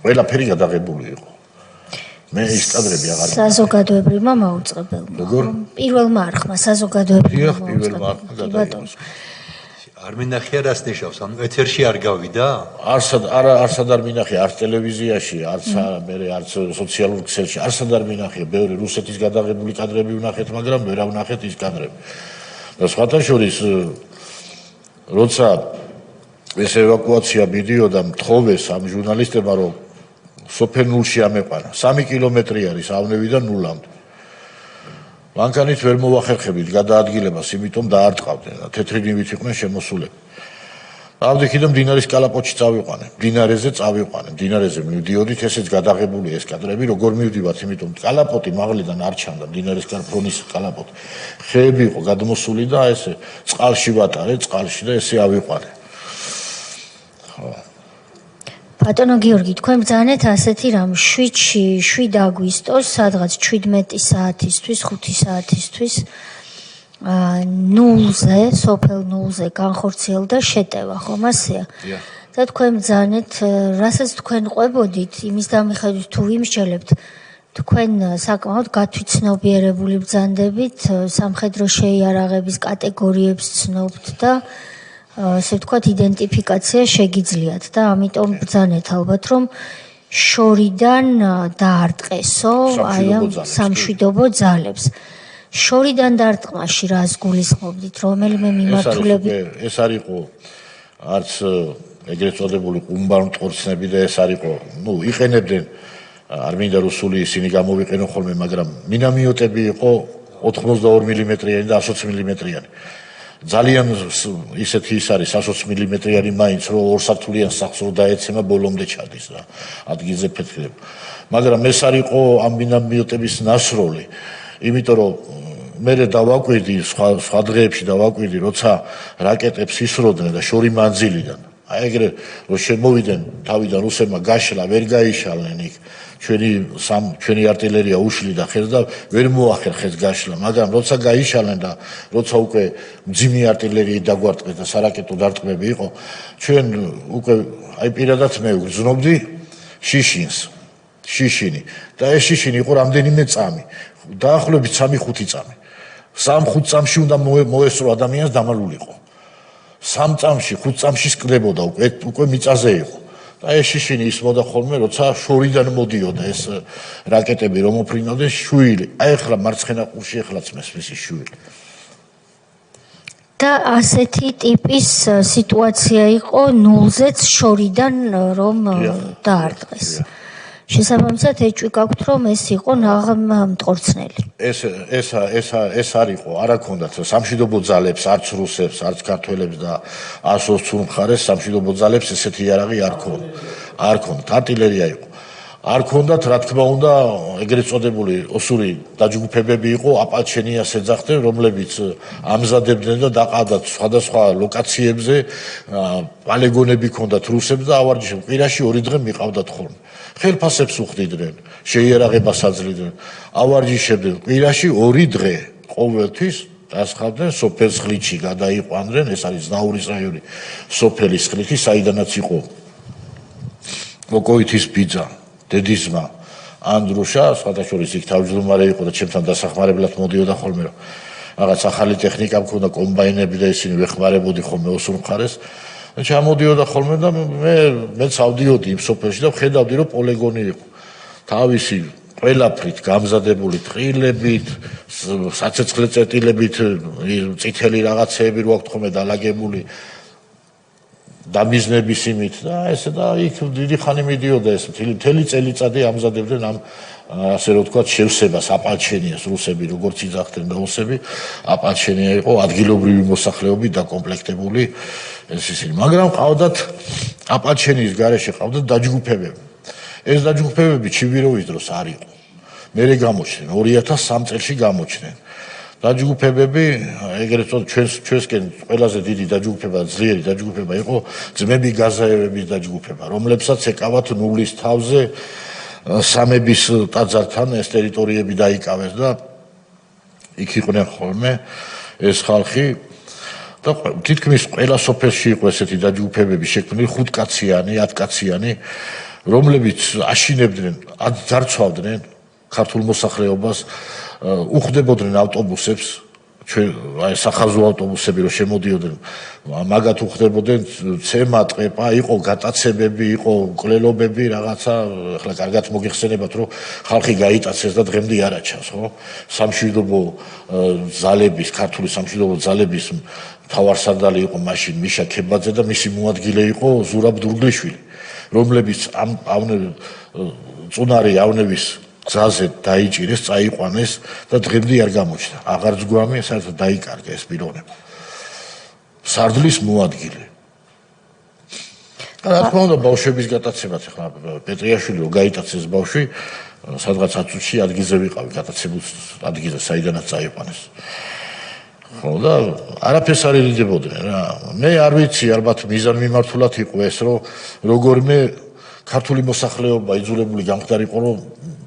ყველაფერი გადაღებული იყო. მე ის კადრები აღარ საზოგადოებრივმა მაუწყებელმა. პირველმა არხმა საზოგადოებრივმა პირველმა არხმა გადაიღო. არ მინახია რას ნიშნავს? ანუ ეთერში არ გავიდა? არსად არ მინახია, არც ტელევიზიაში, არც სოციალურ ქსელში, არსად არ მინახია. ბევრი რუსეთის გადაღებული კადრები ვნახეთ, მაგრამ ვერ ავნახეთ ის კადრები. და სხვათა შორის როცა ეს ევაკუაცია მიდიოდა, მთხოვეს ამ ჟურნალისტებმა, რომ სოფელ ნულში ამეყანა. 3 კილომეტრი არის ავნევიდან ნულამდე. მანქანით ვერ მოვახერხებით გადაადგილებას, იმიტომ დაარტყავდნენ და თეთრი ნივით იყვნენ შემოსულები. ავდიქი და მდინარის კალაპოტში წავიყვანე. მდინარეზე წავიყვანე. მდინარეზე მივდიოდით, ესეც გადაღებული ეს კადრები, როგორ მივდივართ, იმიტომ კალაპოტი მაღლიდან არ ჩანდა, მდინარის კალაპოტის კალაპოტი. ხეები იყო გადმოსული და ესე წყალში ვატარე, წყალში და ესე ავიყვანე. ბატონო გიორგი, თქვენ ბრძანეთ ასეთი რამ 7 აგვისტოს, სადღაც 17 საათისთვის, 5 საათისთვის ნულზე, სოფელ ნულზე განხორციელდა შეტევა, ხომ ასეა? და თქვენ ბრძანეთ, რასაც თქვენ ყვებოდით, იმის დამიხედვით თუ ვიმსჯელებთ, თქვენ საკმაოდ გათვითცნობიერებული ბრძანდებით, სამხედრო შეიარაღების კატეგორიებს ცნობთ და ასე ვთქვათ, იდენტიფიკაცია შეგიძლიათ და ამიტომ ბრძანეთ ალბათ, რომ შორიდან დაარტყესო აი ამ სამშვიდობო ძალებს. შორიდან დარტყმაში რას გულისხმობდით, რომელიმე მიმართულებით? ეს არ იყო არც ეგრეთ წოდებული ყუმბარმტყორცნები და ეს არ იყო, იყენებდნენ, არ მინდა რუსული ისინი გამოვიყენო ხოლმე, მაგრამ მინამიოტები იყო 82 მმ-იანი და 120 მმ-იანი. ძალიან ისეთი ის არის 120 მმ-იანი მაინც რომ 2 სართულიან სახლს რო დაეცემა ბოლომდე ჩადის რა ადგილზე ფეთქდება. მაგრამ ეს არ იყო ამ მინამიოტების ნასროლი, იმიტომ რომ მე დავაკვირდი სხვა დღეებში დავაკვირდი, როცა რაკეტებს ისროდნენ და შორი მანძილიდან. აი ეგრე რომ შემოვიდნენ თავიდან რუსებმა გაშლა, ვერ გაიშალნენ იქ. ჩვენი არტილერია უშლიდა ხელს და ვერ მოახერხეს გაშლა, მაგრამ როცა გაიშალნენ და როცა უკვე მძიმე არტილერიით დაგვარტყეს და სარაკეტო დარტყმები იყო, ჩვენ უკვე აი პირადად მე ვგრძნობდი შიშინი და ეს შიშინი იყო რამდენიმე წამი, დაახლოებით 3-5 წამი. 3-5 წამში უნდა მოესწრო ადამიანს დამალულიყო. 3 წამში, 5 წამში სკდებოდა უკვე მიწაზე იყო. და ეს შიშინი ისმოდა ხოლმე, როცა შორიდან მოდიოდა ეს რაკეტები რომ ოფრინავდნენ შვილი. აი ახლა მარცხენა ყურში ახლაც მესმის შვილი. და ასეთი ტიპის სიტუაცია იყო ნულზეც შორიდან რომ დაარტყეს. შესაბამისად ეჭვი გაქვთ რომ ეს იყო ნაღმამტყორცნელი. ეს არ იყო, არა ქონდათ სამშვიდობო ძალებს, არც რუსებს, არც ქართველებს და ასოს თუ მხარეს სამშვიდობო ძალებს ესეთი იარაღი არ ქონდათ. არტილერია იყო. არ ქონდათ, რა თქმა უნდა, ეგრეთ წოდებული ოსური დაჯგუფებები იყო, აპალჩენიას ეძახდნენ, რომლებიც ამზადებდნენ და დაყავდათ სხვადასხვა ლოკაციებზე, პოლიგონები ქონდათ რუსებს და ავარჯიშებს. კვირაში 2 დღე მიყავდათ ხოლმე. ხელფასებს უხდიდნენ, შეიარაღებას აძლევდნენ, ავარჯიშებდნენ. კვირაში 2 დღე ყოველთვის დასხავდნენ სოფელს ხლიჩი გადაიყვანდნენ, ეს არის ზნაურის რაიონი, სოფელის ხლიჩი, საიდანაც იყო მოკოითის ბიძა, დედისმა ანდრუშა, სხვადასხვა იქ თავმჯდომარე იყო და ჩემთან დასახმარებლად მოდიოდა ხოლმე, რომ რაღაც ახალი ტექნიკა მქონდა, კომბაინები და ისინი ვეხმარებოდი ხოლმე ოსურ მხარეს. ჩამოდიოდა ხოლმე და მეც ავდიოდი იმ სოფელში და ვხედავდი რომ პოლიგონი იყო. თავისი ყველაფრით გამზადებული ტყილებით, საცეცხლე წერტილებით, წითელი რაღაცეები რო აქვს ხოლმე დალაგებული დამიზნების იმით და ესე და იქ დიდი ხანი მიდიოდა ეს მთელი წელიწადი ამზადებდნენ ამ ასე რომ ვთქვათ შევსებას აპალჩენიას რუსები როგორც იძახდნენ და ოსები აპალჩენია იყო ადგილობრივი მოსახლეობით დაკომპლექტებული ეს ისინი მაგრამ ყავდათ აპალჩენიის გარეშე ყავდათ დაჯგუფებები ეს დაჯგუფებები ჩივიროვის დროს არ იყო მერე გამოჩნდნენ 2003 წელს გამოჩნდნენ დაჯგუფებები ეგრეთ წოდებული ჩვენსკენ ყველაზე დიდი დაჯგუფება ძლიერი დაჯგუფება იყო ძმები გაზაევების დაჯგუფება რომლებსაც ეკავათ ნულის თავზე სამების ტაძართან ეს ტერიტორიები დაიკავეს და იქ იყვნენ ხოლმე ეს ხალხი და თითქმის ყველა სოფელში იყო ესეთი დაჯგუფებები შექმნილი 5 კაციანი 10 კაციანი რომლებიც აშინებდნენ ძარცვავდნენ ქართულ მოსახლეობას უხდებოდნენ ავტობუსებს ჩვენ აი სახაზო ავტობუსები რომ შემოდიოდნენ მაგათ უხდებოდნენ ცემა ტყეპა იყო გატაცებები იყო კლელობები რაღაცა ახლა კარგად მოგიხსენებათ რომ ხალხი გაიტაცეს და დღემდე არ აჩანს ხო სამშვიდობო ძალების ქართული სამშვიდობო ძალების მთავარსარდალი იყო მაშინ მიშა ქებაძე და მისი მოადგილე იყო ზურაბ დურგლიშვილი რომლებიც ამ წუნარი ავნების გზაზე დაიჭირეს, წაიყვანეს და დღემდე არ გამოჩნდა. აღარ ზგვამი, საერთოდ დაიკარგა ეს პიროვნება. სარდლის მოადგილე. რა თქმა უნდა, ბავშვების გატაცებაც ახლა პეტრიაშვილი რო გაიტაცეს ბავშვი, სადღაც აწუთში ადგილზე ვიყავი გატაცებულ ადგილზე, საიდანაც წაიყვანეს. ხო და არაფერს არ ერიდებოდნენ რა. მე არ ვიცი, ალბათ მიზან მიმართულად იყო ეს, რომ როგორმე ქართული მოსახლეობა იძულებული გამხდარიყო, რომ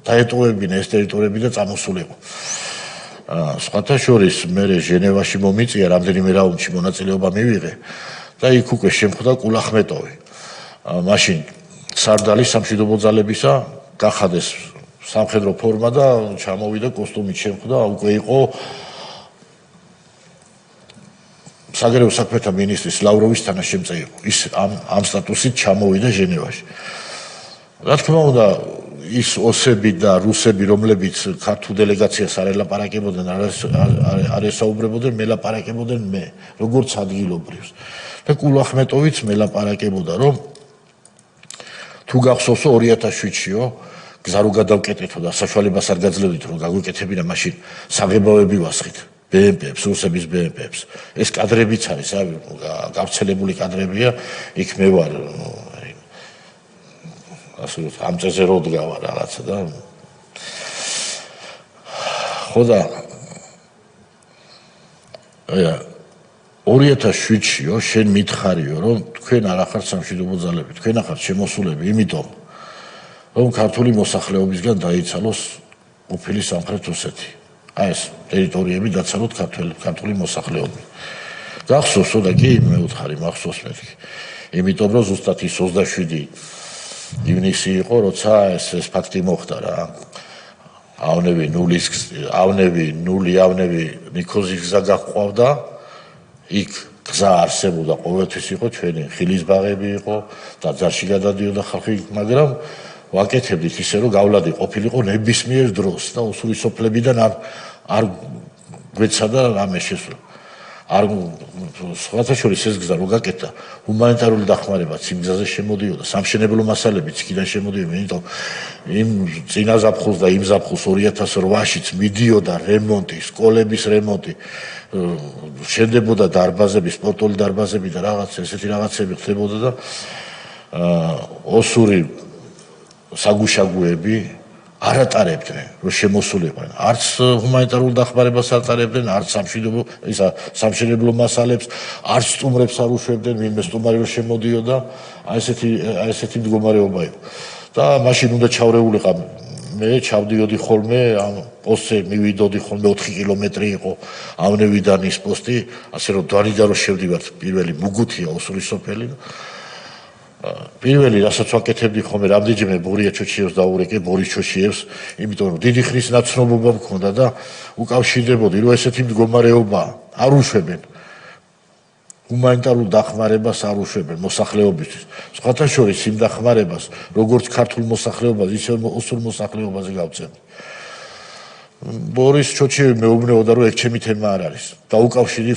დაეტოვებინა ეს ტერიტორიები და წამოსულიყო. სხვათა შორის მე ჟენევაში მომიწია რამდენიმე რაუნდში მონაწილეობა მივიღე და იქ უკვე შემხვდა კულახმეტოვი. მაშინ სარდალი სამშვიდობო ძალებისა გახადეს სამხედრო ფორმა და ჩამოვიდა კოსტუმით შემხვდა უკვე იყო საგარეო საქმეთა მინისტრის ლავროვის თანაშემწე იყო. ის ამ სტატუსით ჩამოვიდა ჟენევაში. რა თქმა უნდა ის ოსები და რუსები რომლებიც ქართულ დელეგაციას არ ელაპარაკებოდნენ არ ესაუბრებოდნენ მელაპარაკებოდნენ მე როგორც ადგილობრივს და კულახმეტოვიც მელაპარაკებოდა რომ თუ გახსოვსო 2007-შიო გზა რო გადავკეტეთო და საშუალებას არ გაძლევდით რომ გაგვიკეთებინა მაშინ საღებავები ვასხით BMP-ებს, რუსების BMP-ებს ეს კადრებიც არის გავრცელებული კადრებია იქ მე ვარ ასე რომ ამ წეზე რო დგავა რაღაცა და ხო და 2007-შიო შენ მითხარიო რომ თქვენ არ ახართ სამშვიდობო ძალები თქვენ ახართ შემოსულები იმიტომ რომ ქართული მოსახლეობისგან დაიცალოს ყოფილი სამხრეთ რუსეთი აი ეს ტერიტორიები დაცალოთ ქართული მოსახლეობი გახსოვსო და კი მე ვთხარი მახსოვს მეთქი იმიტომ რომ ზუსტად ის 27 ივნისი იყო, როცა ეს ფაქტი მოხდა რა. ავნები ნიქოზის გზა გაჰყავდა იქ გზა არსებობდა ყოველთვის იყო ჩვენი ხილის ბაღები იყო და ძარში გადადიოდა ხალხი მაგრამ ვაკეთებდით ისე რომ გავლადი ყოფილიყო ნებისმიერ დროს და უსული სოფლებიდან არ გვეცადა რამე შესვლა არ სხვათა შორის ეს გზა რო გაკეთდა ჰუმანიტარული დახმარებაც იმ გზაზე შემოდიოდა სამშენებლო მასალებიც იქიდან შემოდიოდა იმიტომ იმ წინა ზაფხულს და იმ ზაფხულს 2008-შიც მიდიოდა რემონტი სკოლების რემონტი შენდებოდა დარბაზები სპორტული დარბაზები და რაღაც ესეთი რაღაცები ხდებოდა და ოსური საგუშაგოები არ ატარებდნენ რომ შემოსულიყვნენ არც ჰუმანიტარულ დახმარებას ატარებდნენ არც სამშენებლო მასალებს არც სტუმრებს არ უშვებდნენ ვინმე სტუმარი რომ შემოდიოდა ესეთი მდგომარეობა იყო და მაშინ უნდა ჩავრეულიყო მე ჩავდიოდი ხოლმე ამ პოსტზე მივიდოდი ხოლმე 4 კილომეტრი იყო ავნევიდან ის პოსტი ასე რომ დარიდა რომ შევდივართ პირველი მუგუთია ოსური სოფელი პირველი რასაც ვაკეთებდი ხოლმე რამდენჯერმე ბორია ჩოჩიევს დაურეკე ბორის ჩოჩიევს იმიტომ რომ დიდი ხნის ნაცნობობა მქონდა და უკავშირდებოდი რომ ესეთი მდგომარეობა არ უშვებენ ჰუმანიტარულ დახმარებას არ უშვებენ მოსახლეობისთვის სხვათა შორის იმ დახმარებას როგორც ქართულ მოსახლეობას ისე ოსურ მოსახლეობაზე გავწევდი ბორის ჩოჩიევი მეუბნებოდა რომ ეგ ჩემი თემა არ არის და უკავშირდი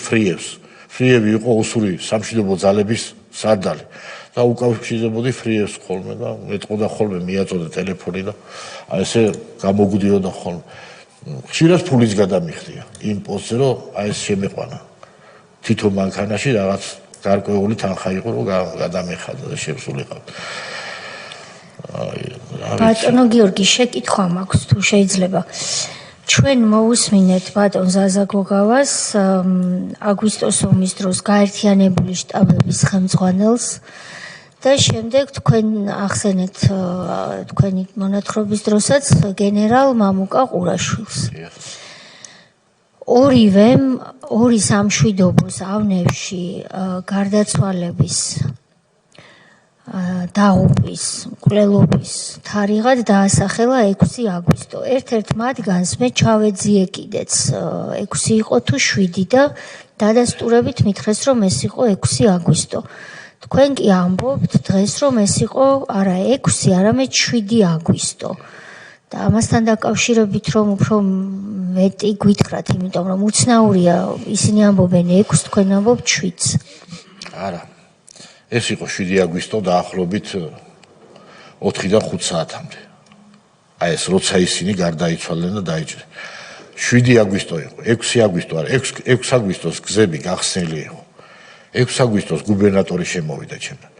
ფრიევი იყო ოსური სამშვიდობო ძალების სარდალი და უკავშირდებოდი ფრიევს ხოლმე და მეტყოდა ხოლმე მიაწოდა ტელეფონი და აი ესე გამოგვდიოდა ხოლმე ხშირად ფულის გადამიხდია იმ პოსტზე რომ აი ეს შემეყვანა თითო მანქანაში რაღაც გარკვეული თანხა იყო რომ გადამეხადა და შემსულიყავ ბატონო გიორგი შეკითხვა მაქვს თუ შეიძლება ჩვენ მოусმინეთ ბატონ ზაზაგოგავას აგვისტოს ომის დროს გაერთიანებული შტაბების ხელმძღვანელს და შემდეგ თქვენ ახსენეთ თქვენი მონათხრობის დროსაც გენერალ მამუკა ყურაშვილს ორი სამშვიდობოს ავნებში გარდაცვალების დაღუპვის, მკვლელობის თარიღად დაასახელა 6 აგვისტო. ერთ-ერთ მათგანს მე ჩავეძიე კიდეც 6 იყო თუ 7 და დადასტურებით მითხრეს რომ ეს იყო 6 აგვისტო. თქვენ კი ამბობთ დღეს რომ ეს იყო არა 6, არამედ 7 აგვისტო. და ამასთან დაკავშირებით რომ უფრო მეტი გითხრათ, იმიტომ რომ უცნაურია ისინი ამბობენ 6, თქვენ ამბობთ 7-ს. არა. ეს იყო 7 აგვისტო დაახლოებით 4 და 5 საათამდე. აი ეს როცა ისინი გარდაიცვალნენ და დაიჭრნენ. 7 აგვისტო იყო, 6 აგვისტო არა, 6 აგვისტოს გზები გახსნილი იყო. 6 აგვისტოს გუბერნატორი შემოვიდა ჩემთან.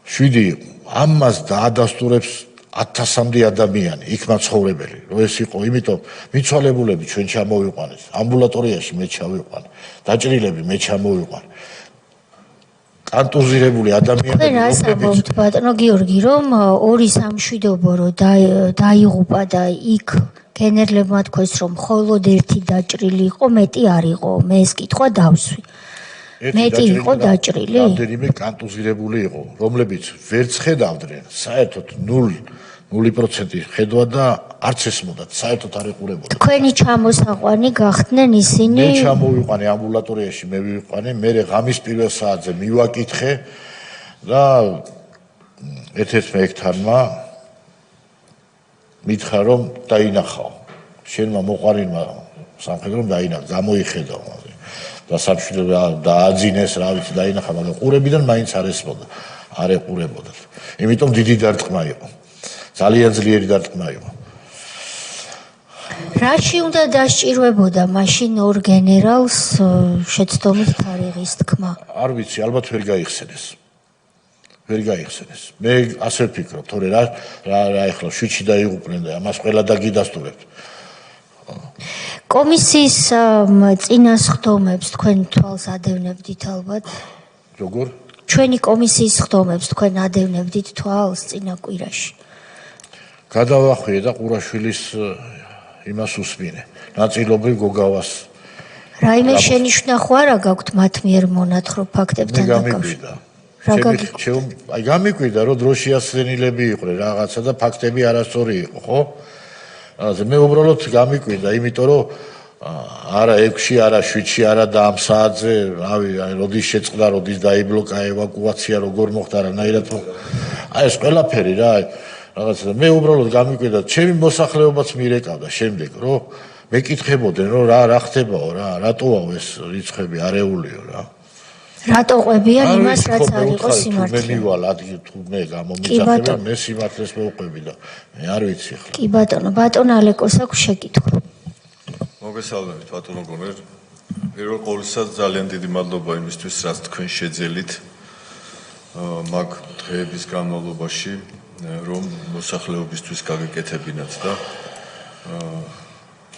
7 იყო. ამას დაადასტურებს 1000-მდე ადამიანი, იქ მაცხოვრებელი, რომ ეს იყო, იმიტომ მიცვალებულები ჩვენ ჩამოვიყვანეთ, ამბულატორიაში მე ჩავიყვანე, დაჭრილები მე ჩამოვიყვანე. კანტუზირებული ადამიანები თქვენ რას ამბობთ ბატონო გიორგი რომ ორი სამშვიდობო რო დაიღუპა და იქ გენერლებმა თქვეს რომ მხოლოდ ერთი დაჭრილი იყო მეტი არ იყო მე ეს კითხვა დავსვი მეტი იყო დაჭრილი რამდენიმე კანტუზირებული იყო რომლებიც ვერც ხედავდნენ საერთოდ 0% ხედვა და არც ესმოდათ საერთოდ არ ეყურებოდა თქვენი ჩამოსაყვანი გახდნენ ისინი მე ჩამოვიყვანე ამბულატორიაში მე ვიყვანე მე ღამის პირველ საათზე მივაკითხე და ერთ-ერთ მექთარმა მითხრა რომ დაინახავ შენმა მოყარინმა სამხედრომ დაინახა გამოიხედავ და სამშვიდობო დააძინეს რა ვიცი დაინახა მაგრამ ყურებიდან მაინც არ ესმოდა არ ეყურებოდა იმიტომ დიდი დარტყმა იყო ძალიან ძლიერი დარტყმა იყო რაში უნდა დასჭირვებოდა მაშინ ორ გენერალს შეცდომით თარიღის თქმა არ ვიცი ალბათ ვერ გაიხსენეს მე ასე ვფიქრობ თორე რა ეხლა შვიდში დაიღუპნენ და ამას ყველა დაგიდასტურებთ კომისიის წინასხდომებს თქვენ თვალს ადევნებდით ალბათ როგორ ჩვენი კომისიის სხდომებს თქვენ ადევნებდით თვალს წინა კვირაში გადავახვიე და ყურაშვილის იმას უსმინე ნაწილობრივ გოგავას რაიმე შენიშვნა ხო არა გაქვთ მათ მიერ მონათხრობ ფაქტებთან დაკავშირებით აი გამიკვირდა რომ დროში ასლენილები იყვნენ რაღაცა და ფაქტები არასწორი იყო ხო მე უბრალოდ გამიკვირდა, იმიტომ რომ არა 6-ში, არა 7-ში, არა და ამ საათზე, რავი, როდის შეწყდა, როდის დაიბლოკა ევაკუაცია, როგორ მოხდა, რანაირად აი ეს ყველაფერი რა, რაღაცა მე უბრალოდ გამიკვირდა, ჩემი მოსახლეობაც მირეკავდა შემდეგ, რომ მეკითხებოდნენ, რომ რა ხდებაო რა, რატოა ეს რიცხვები არეულიო რა. რატო ყვებიან იმას, რაც არ იყოს სიმართლე. მე მივალ ადგილ თუ მე გამომიძახება, მე სიმართლეს მოვყვები და მე არ ვიცი ხლა. კი ბატონო, ბატონ ალეკოს აქვს შეკითხვა. მოგესალმებით ბატონო გონერ. პირველ ყოვლისა ძალიან დიდი მადლობა იმისთვის, რაც თქვენ შეძელით მაგ დღეების განმავლობაში, რომ მოსახლეობისთვის გაგეკეთებინათ და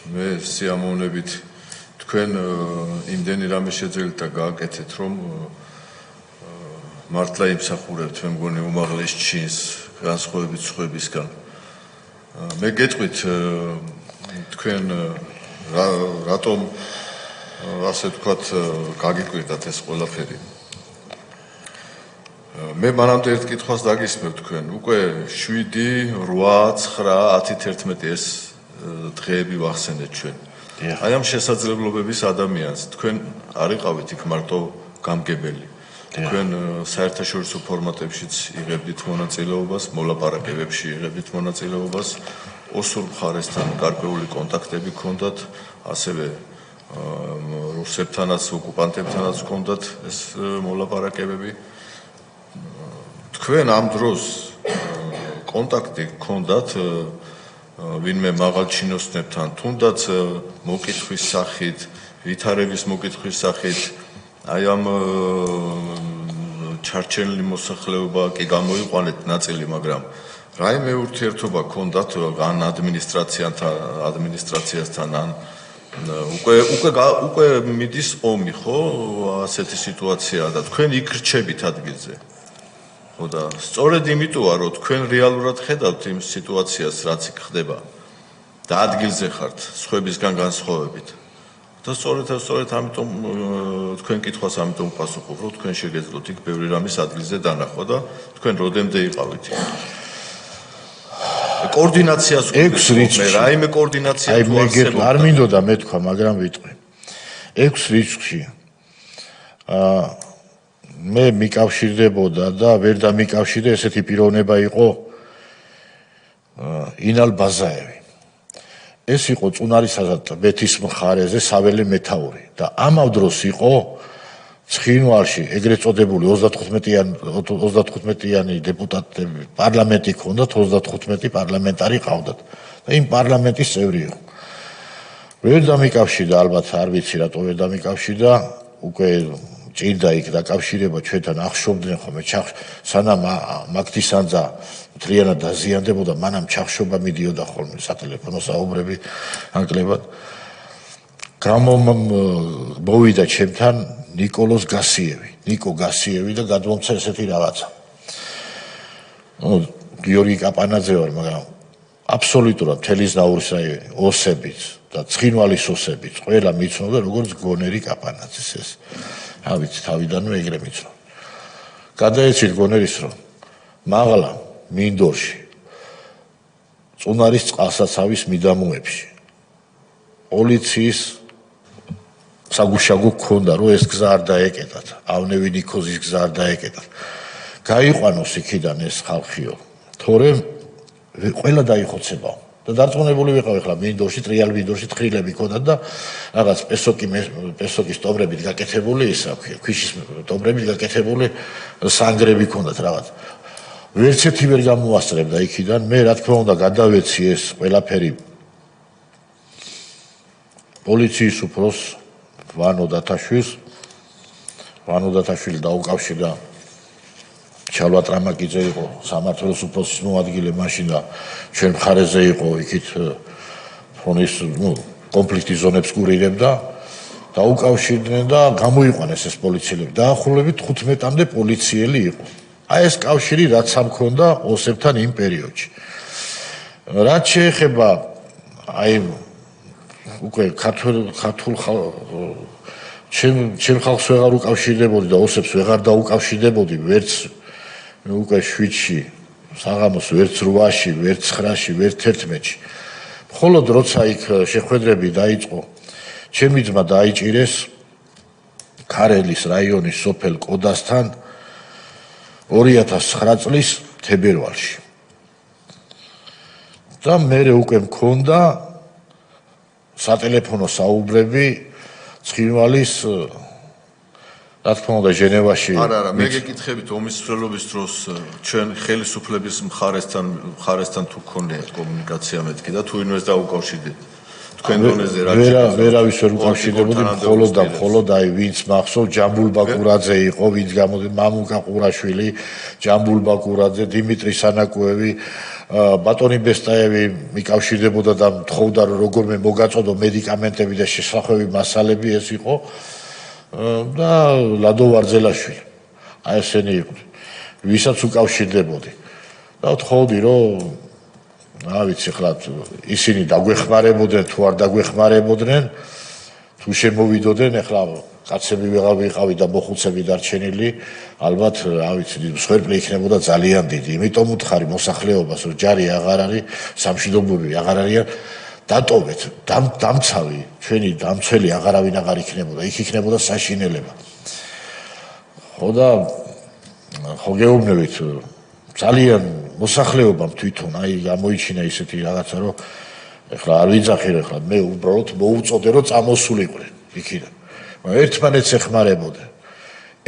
მე სიამოვნებით თქვენ იმდენი რამე შეძელით და გააკეთეთ, რომ მართლა იმსახურებთ მე მგონი უმაღლეს ჩინს განსხვავებით სხვებისგან. მე გეტყვით თქვენ რატომ ასე ვთქვათ გაგიკვირდათ ეს ყველაფერი. მე მანამდე ერთ კითხვას დაგისმევ თქვენ. უკვე 7, 8, 9, 10, 11 ეს დღეები ვახსენეთ ჩვენ. აი ამ შესაძლებლობების ადამიანს თქვენ არ იყავით იქ მარტო გამგებელი. თქვენ საერთაშორისო ფორმატებშიც იღებდით მონაწილეობას, მოლაპარაკებებში იღებდით მონაწილეობას, ოსურ მხარესთან გარკვეული კონტაქტები გქონდათ, ასევე რუსებთანაც, ოკუპანტებთანაც გქონდათ ეს მოლაპარაკებები. თქვენ ამ დროს კონტაქტი გქონდათ ვინმე მაღალჩინოსნებთან, თუნდაც მოკითხვის სახით, ვითარების მოკითხვის სახით, აი ამ ჩარჩენილი მოსახლეობა კი გამოიყვანეთ ნაწილი, მაგრამ რაიმე ურთიერთობა გქონდათ ან ადმინისტრაციასთან, ან უკვე მიდის ომი, ხო? ასეთი სიტუაციაა და თქვენ იქ რჩებით ადგილზე. ხო და სწორედ იმიტოა, რომ თქვენ რეალურად ხედავთ იმ სიტუაციას, რაც იქ ხდება და ადგილზე ხართ სხვებისგან განსხვავებით. და სწორედ ამიტომ თქვენ კითხვას ამიტომ პასუხობ, რომ თქვენ შეგეძლოთ იქ ბევრი რამის ადგილზე დანახვა და თქვენ როდემდე იყავით იქ. კოორდინაციას მე რაიმე კოორდინაცია თუ არსებობდა. არ მინდოდა მე თქვა, მაგრამ ვიტყვი. 6 რიცხვში მე მიკავშირდებოდა და ვერ დამიკავშირდა ესეთი პიროვნება იყო ინალ ბაზაევი. ეს იყო წუნარისაზად ბეთის მხარეზე საველე მეთაური და ამავ დროს იყო ცხინვალში ეგრეთ წოდებული 35-იანი დეპუტატები პარლამენტი ჰქონდათ, 35 პარლამენტარი ყავდათ და იმ პარლამენტის წევრი იყო. ვერ დამიკავშირდა, ალბათ არ ვიცი რატო ვერ დამიკავშირდა, უკვე ჭირდა იქ დაკავშირება ჩვენთან, ახშობდნენ ხოლმე სანამ მაგთისანძა მთლიანად დაზიანდებოდა, მანამ ჩახშობა მიდიოდა ხოლმე სატელეფონო საუბრები ანკლებად. მოვიდა ჩემთან ნიკო გასიევი და გადმომცა ესეთი რაღაცა. გიორგი კაპანაძე ვარ, მაგრამ აბსოლუტურად თელიზნაურის რაიონი, ოსებიც და ცხინვალის ოსებიც ყველა მიცნობდა როგორც გონერი კაპანაძეს ეს. რა ვიცი, თავიდანვე ეგრე მიცნო. გადაეცით გონერის რომ მაღლა მინდორში წუნარის წყალსაცავის მიდამოებში პოლიციის საგუშაგო გქონდა, რომ ეს გზა არ დაეკეტათ, ავნევი ნიქოზის გზა არ დაეკეტათ. გაიყვანოს იქიდან ეს ხალხიო, თორემ ყველა დაიხოცებაო. და დარწმუნებული ვიყავ ახლა მინდორში, ტრიალ მინდორში თხრილები ქონდათ და რაღაც პესოკის ტომრებით გაკეთებული ისა, ქვიშის ტომრებით გაკეთებული სანგრები ქონდათ რაღაც. ვერც ერთი ვერ გამოასწრებდა იქიდან, მე რა თქმა უნდა გადავეცი ეს ყველაფერი პოლიციის უფროს ვანო დათაშვილი დაუკავშირდა ჩალვა ტრამაკიძე იყო სამართლის უფროსის მოადგილე მაშინ და ჩვენ მხარეზე იყო იქით ფონის კონფლიქტის ზონებს კურირებდა დაუკავშირდნენ და გამოიყვანეს ეს პოლიციელები. დაახლოებით 15-მდე პოლიციელი იყო. აი ეს კავშირი რაც ამქონდა ოსებთან იმ პერიოდში. რაც შეეხება აი უკვე ქართულ ჩემ ხალხს ვეღარ უკავშირდებოდი და ოსებს ვეღარ დაუკავშირდებოდი ვერც უკვე 7-ში საღამოს ვერც 8-ში ვერც 9-ში ვერც 11-ში მხოლოდ როცა იქ შეხვედრები დაიწყო, ჩემი ძმა დაიჭირეს ქარელის რაიონის სოფელ კოდასთან 2009 წლის თებერვალში. და მე უკვე მქონდა სატელეფონო საუბრები ცხინვალის რა თქმა უნდა ჟენევაში. არა, მე გეკითხებით ომის მსვლელობის დროს ჩვენ ხელისუფლების მხარესთან თუ გქონდათ კომუნიკაცია მეთქი და თუ ინვეს დაუკავშირდით. თქვენ დონეზე რა ვერავის ვერ უკავშირდებოდი, მხოლოდ აი ვინც მახსოვს ჯამბულ ბაკურაძე იყო, ვინც გამოდი მამუკა ყურაშვილი, ჯამბულ ბაკურაძე, დიმიტრი სანაკუევი, ბატონი ბესტაევი მიკავშირდებოდა და მთხოვდა რომ როგორმე მოგაწოდო მედიკამენტები და შესახვევი მასალები ეს იყო და ლადო ვარძელაშვილი. აი ესენი იყვნენ, ვისაც უკავშირდებოდი. და ვთხოვდი რომ რა ვიცი ხლა ისინი დაგვეხმარებოდნენ თუ არ დაგვეხმარებოდნენ თუ შემოვიდოდნენ ახლა კაცები ვეღარ ვიყავი და მოხუცები დარჩენილი ალბათ რა ვიცი მსხვერპლი იქნებოდა ძალიან დიდი იმიტომ უთხარი მოსახლეობას რომ ჯარი აღარ არის სამშვიდობოები აღარ არიან დატოვეთ დამცავი ჩვენი დამცველი აღარავინ აღარ იქნებოდა იქ იქნებოდა საშინელება ხო და ხო გეუბნებით ძალიან მოსახლეობამ თვითონ აი გამოიჩინა ისეთი რაღაცა რომ ეხლა არ ვიძახი რა ხლა მე უბრალოდ მოუწოდე რომ წამოსულიყვნენ იქიდან მაგრამ ერთმანეთს ეხმარებოდნენ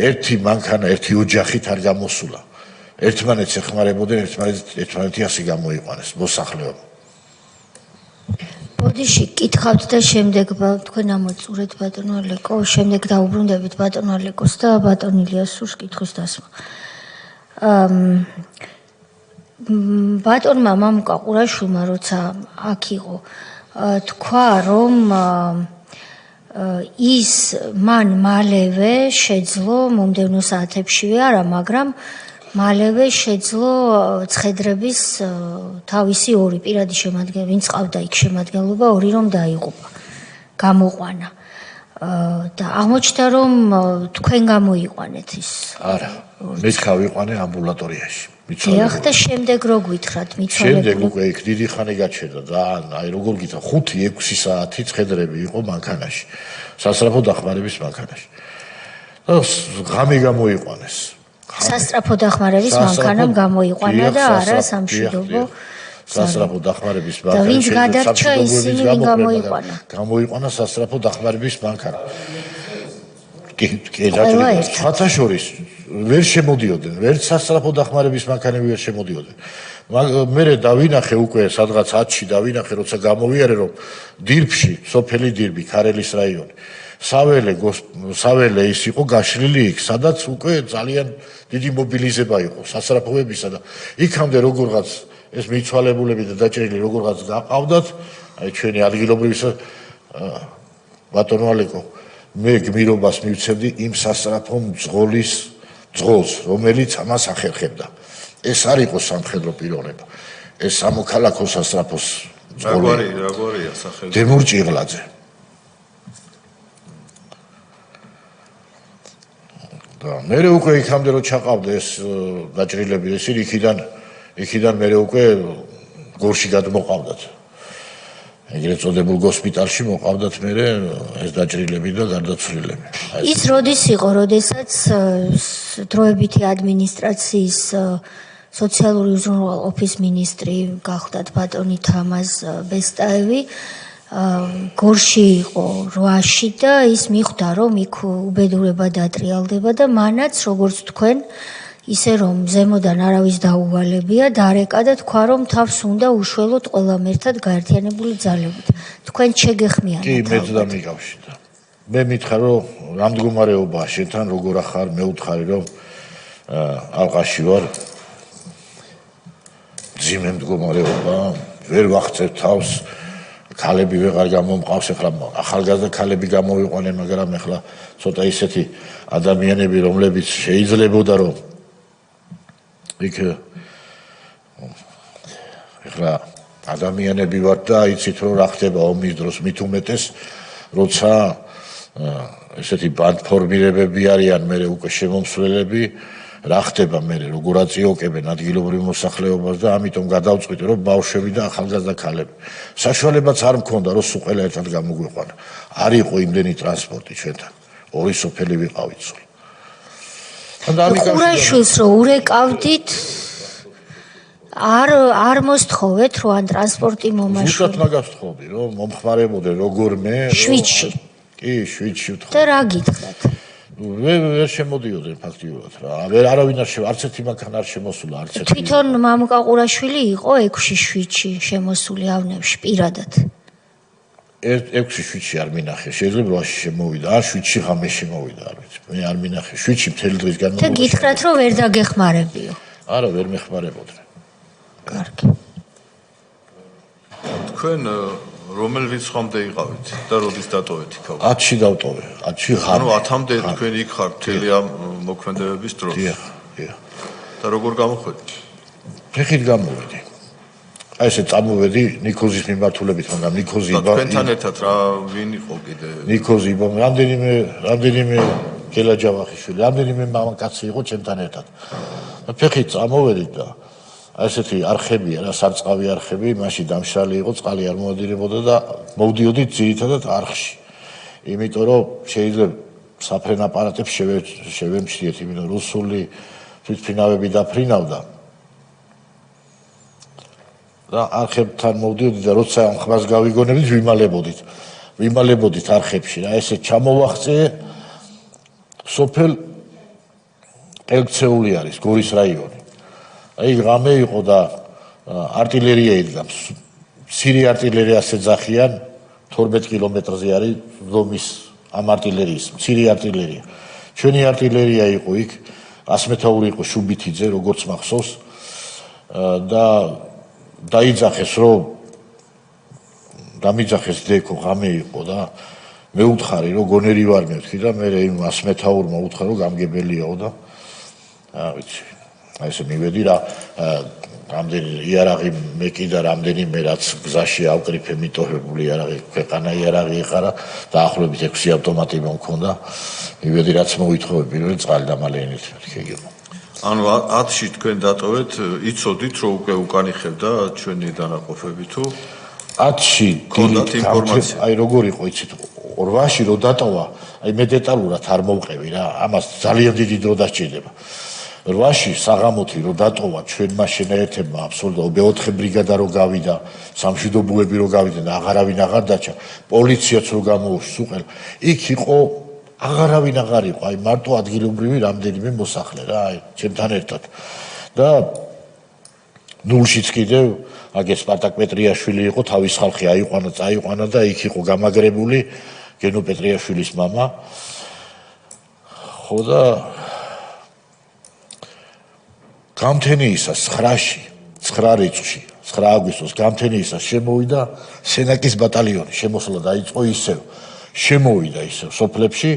ერთი მანქანა ერთი ოჯახით არ გამოსულა ერთმანეთს ეხმარებოდნენ ერთმანეთი ასე გამოიყვანეს მოსახლეობა ბოდიში კითხავთ და შემდეგ თქვენ ამოწურეთ ბატონო ლეკო შემდეგ დაუბრუნდებით ბატონო ლეკოს და ბატონ ილიას სურს კითხვის დასმა ბატონმა მამუკა ყურაშვილმა როცა აქ იყო თქვა რომ ის მან მალევე შეძლო მომდევნო საათებშივე არა მაგრამ მალევე შეძლო ცხედრების თავისი ორი პირადი შემადგენელი ვინც ყავდა იქ შემადგენლობა ორი რომ დაიღუპა გამოყვანა და აღმოჩნდა რომ თქვენ გამოიყვანეთ ის არა მე გავიყვანე ამბულატორიაში ეხ და შემდეგ რო გვითხრათ მიცვალებული შემდეგ უკვე იქ დიდი ხანი გაჩერდა და აი როგორ გითხრა 5-6 საათი ცხედრები იყო მანქანაში სასწრაფო დახმარების მანქანაში და ღამე გამოიყვანეს სასწრაფო დახმარების მანქანამ გამოიყვანა და არა სამშვიდობო სასწრაფო დახმარების მანქანა და ვინც გადარჩა ისინი ვინ გამოიყვანა გამოიყვანა სასწრაფო დახმარების მანქანა კი რათა შორის ვერ შემოდიოდნენ ვერც სასწრაფო დახმარების მანქანები ვერ შემოდიოდნენ მე დავინახე უკვე სადღაც 10-ში დავინახე როცა გამოვიარე რომ დირბში სოფელი დირბი ქარელის რაიონი საველე ის იყო გაშლილი იქ სადაც უკვე ძალიან დიდი მობილიზება იყო სასწრაფოებისა და იქამდე როგორღაც ეს მიცვალებულები და დაჭერილი როგორღაც გაყავდათ აი ჩვენი ადგილობრივისა ბატონო ალეკო მე გმირობას მივცემდი იმ სასწრაფო მძღოლის ძღოლს რომელიც ამას ახერხებდა ეს არ იყო სამხედრო პიროვნება ეს სამოქალაქო სასწრაფოს ძღოლი როგორია სახელმწიფო დემურ ჭიღლაძე და მე უკვე იქამდე რომ ჩაყავდა ეს დაჭრილები ესენი იქიდან მე უკვე გორში გადმოყავდათ ეგრეთ წოდებულ გოსპიტალში მოყავდათ მე ეს დაჭრილები და გარდაცვლილები ის როდის იყო როდესაც დროებითი ადმინისტრაციის სოციალური უზრუნველყოფის მინისტრი გახდათ ბატონი თამაზ ბესტაევი გორში იყო 8-ში და ის მიხვდა რომ იქ უბედურება დატრიალდება და მანაც როგორც თქვენ ისე რომ ზემოდან არავის დაუვალებია დარეკა და თქვა რომ თავს უნდა უშველოთ ყველამ ერთად გაერთიანებული ძალებით თქვენ შეგეხმიანეთ კი მეც დამიკავშირდა მე მითხრა რომ რა მდგომარეობაა შენთან როგორ ახარ მე უთხარი რომ ალყაში ვარ ძიმე მდგომარეობა ვერ ვახცევ თავს ქალები ვეღარ გამომყავს ახლა ახალგაზრდა ქალები გამოვიყვანენ მაგრამ ახლა ცოტა ისეთი ადამიანები რომლებიც შეიძლებოდა რომ იქ ახლა ადამიანები ვართ და იცით რომ რა ხდება ომის დროს მით უმეტეს როცა ესეთი ბანდფორმირებები არიან მე უკვე შემომსვლელები რა ხდება მე როგორ აწიოკებენ ადგილობრივ მოსახლეობას და ამიტომ გადავწყვიტე რომ ბავშვები და ახალგაზრდა ქალები საშუალებაც არ მქონდა რომ სულ ყველა ერთად გამოგვიყვანა არ იყო იმდენი ტრანსპორტი ჩვენთან ორი სოფელი ვიყავით სულ ყურაშვილს რო ურეკავდით არ მოსთხოვეთ რომ ან ტრანსპორტი მომაშვი ზუსტად მაგას ვთხოვდი რომ მომხმარებოდნენ როგორმე შვიდში კი შვიდში ვთხოვდი და რა გითხრათ ვერ შემოდიოდნენ ფაქტიურად რა ვერ არავინ არც ერთი მანქანა არ შემოსულა არც ერთი თვითონ მამუკა ყურაშვილი იყო 6-7-ში შემოსული ავნებში პირადად 6-7-ში არ მინახე შეიძლება 8-ში შემოვიდა ან 7-ში ღამეში მოვიდა არ ვიცი მე არ მინახე 7-ში მთელი დღის განმავლობაში და გითხრათ რომ ვერ დაგეხმარებიო არა ვერ მეხმარებოდნენ კარგი თქვენ რომელ რიცხვამდე იყავით და როდის დატოვეთ იქავა 10-ში დავტოვე 10-ში ღამე ანუ 10-მდე თქვენ იქ ხართ მთელი ამ მოქმედებების დროს დიახ და როგორ გამოხვედით ფეხით გამოვედი აი ესე წამოვედი ნიკოზის მიმართულებით მაგრამ ნიკოზი თქვენთან ერთად რა ვინ იყო კიდე ნიკოზი რამდენიმე გელაჯავახიშვილი რამდენიმე მამაკაცი იყო ჩემთან ერთად ფეხით წამოვედით და აი ესეთი არხებია რა სარწყავი არხები მაშინ დამშრალი იყო წყალი არ მოადირებოდა და მოვდიოდით ძირითადად არხში იმიტომ რომ შეიძლება საფრენ აპარატებს შევემჩნიეთ იმიტომ რომ რუსული თვითფრინავები დაფრინავდა და არხებთან მოვდიოდით და როცა ამ ხმას გავიგონებდით ვიმალებოდით არხებში რა ესე ჩამოვახწე სოფელ ელქცეული არის გორის რაიონი აი ღამე იყო და артиллерия იდგა მცირე артиллериას ეძახიან 12 კილომეტრზე არის ზომის ამ артиллерიის მცირე артиллерия ჩვენი артиллерия იყო იქ 100 მეთაური იყო შუბითიძე როგორც მახსოვს და დაიძახეს რომ დამიძახეს დეკო ღამე იყო და მე უთხარი რომ გონერი ვარ მეთქი და მე იმ 100 მეთაურმა უთხრა რომ გამგებელიაო და რა ვიცი აი ესე მივედი რა რამდენი იარაღი მე კიდე რამდენიმე რაც გზაში ავკრიფე მიტოვებული იარაღი ქვეყანა იარაღი იყარა დაახლოებით 6 ავტომატი მომქონდა მივედი რაც მოითხოვე პირველი წყალი და მალე ენერგია იყო ანუ 10-ში თქვენ დატოვეთ იცოდით რომ უკვე უკან იხევდა ჩვენი დანაყოფები თუ 10-ში გქონდათ ინფორმაცია აი როგორ იყო იცით 8-ში რო დატოვა აი მე დეტალურად არ მოვყევი რა ამას ძალიან დიდი დრო დასჭირდება 8-ში საღამოთი რო დატოვა ჩვენმა შენაერთებმა აბსოლუტურად B4 ბრიგადა რო გავიდა სამშვიდობოები რო გავიდა და აღარავინ აღარ დაჭა პოლიციაც რო გამოუშვა სუყელ იქ იყო აღარავინ აღარ იყო აი მარტო ადგილობრივი რამდენიმე მოსახლე რა აი ჩემთან ერთად და ნულშიც კიდევ აგე სპარტაკ პეტრიაშვილი იყო თავის ხალხი აიყვანა წაიყვანა და იქ იყო გამაგრებული გენო პეტრიაშვილის მამა ხო და გამთენიისას 9-ში 9 რიცხვში 9 აგვისტოს გამთენიისას შემოვიდა სენაკის ბატალიონი შემოსვლა დაიწყო ისევ შემოვიდა ისევ სოფლებში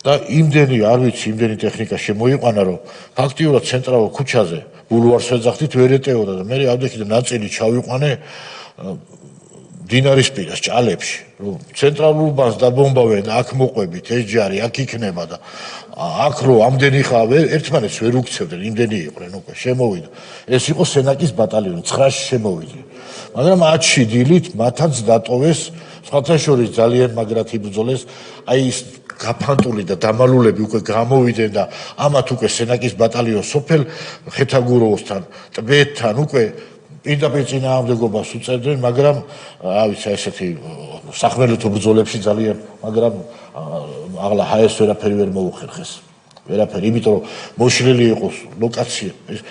და იმდენი არ ვიცი იმდენი ტექნიკა შემოიყვანა რომ ფაქტიურად ცენტრალურ ქუჩაზე ბულვარს ვეძახდით ვერ ეტეოდა და მე ავდექი და ნაწილი ჩავიყვანე დინარის პირას ჭალებში რომ ცენტრალურ ბანკს დაბომბავენ აქ მოყვებით ეს ჯარი აქ იქნება და აქ რო ამდენი ხავე ერთმანეთს ვერ უქცევდნენ იმდენი იყვნენ უკვე შემოვიდა ეს იყო სენაკის ბატალიონი 9-ში შემოვიდა მაგრამ 10-ში დილით მათაც დატოვეს სხვათა შორის ძალიან მაგრად იბრძოლეს აი ის გაფანტული და დამალულები უკვე გამოვიდნენ და ამათ უკვე სენაკის ბატალიონს სოფელ ხეთაგუროვოსთან ტბეთთან უკვე პირდაპირ წინააღმდეგობას უწევდნენ მაგრამ რა ვიცი ესეთი სახმელეთო ბრძოლებში ძალიან მაგრამ აღლა ჰაეს ვერაფერი ვერ მოუხერხეს ვერაფერი იმიტომ რომ მოშლილი იყოს ლოკაცია ეს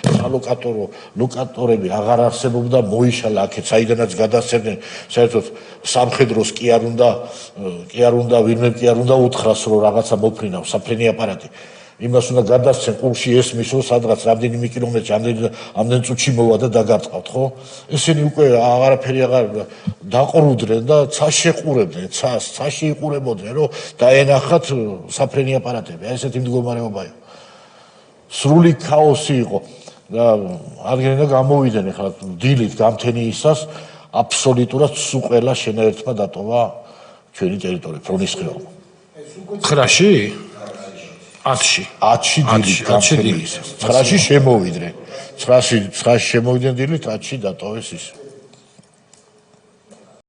ლოკატორები აღარ არსებობდა მოიშალა აქეთ საიდანაც გადასცემდნენ საერთოდ სამხედროს კი არ უნდა ვინმე კი არ უნდა უთხრას რომ რაღაცა მოფრინავს საფრენი აპარატი იმას უნდა გადასცენ ყურში ესმის რომ სადღაც რამდენიმე კილომეტრი ამდენ წუთში მოვა და დაგარწყავთ ხო ესენი უკვე აღარაფერი აღარ დაყრუდნენ და ცაში ეყურებდნენ ცაში იყურებოდნენ რომ დაენახათ საფრენი აპარატები აი ესეთი მდგომარეობა იყო სრული ქაოსი იყო და აღგენა გამოვიდნენ ახლა დილით გამთენიისას აბსოლუტურად სულ ყველა შენაერთმა დატოვა ჩვენი ტერიტორია ფრონის ხეობა 9-ში 10-ში. 10-ში დილით გამხელი ის. 9-ში შემოვიდნენ. 9-ში შემოვიდნენ დილით, 10-ში დატოვეს ის.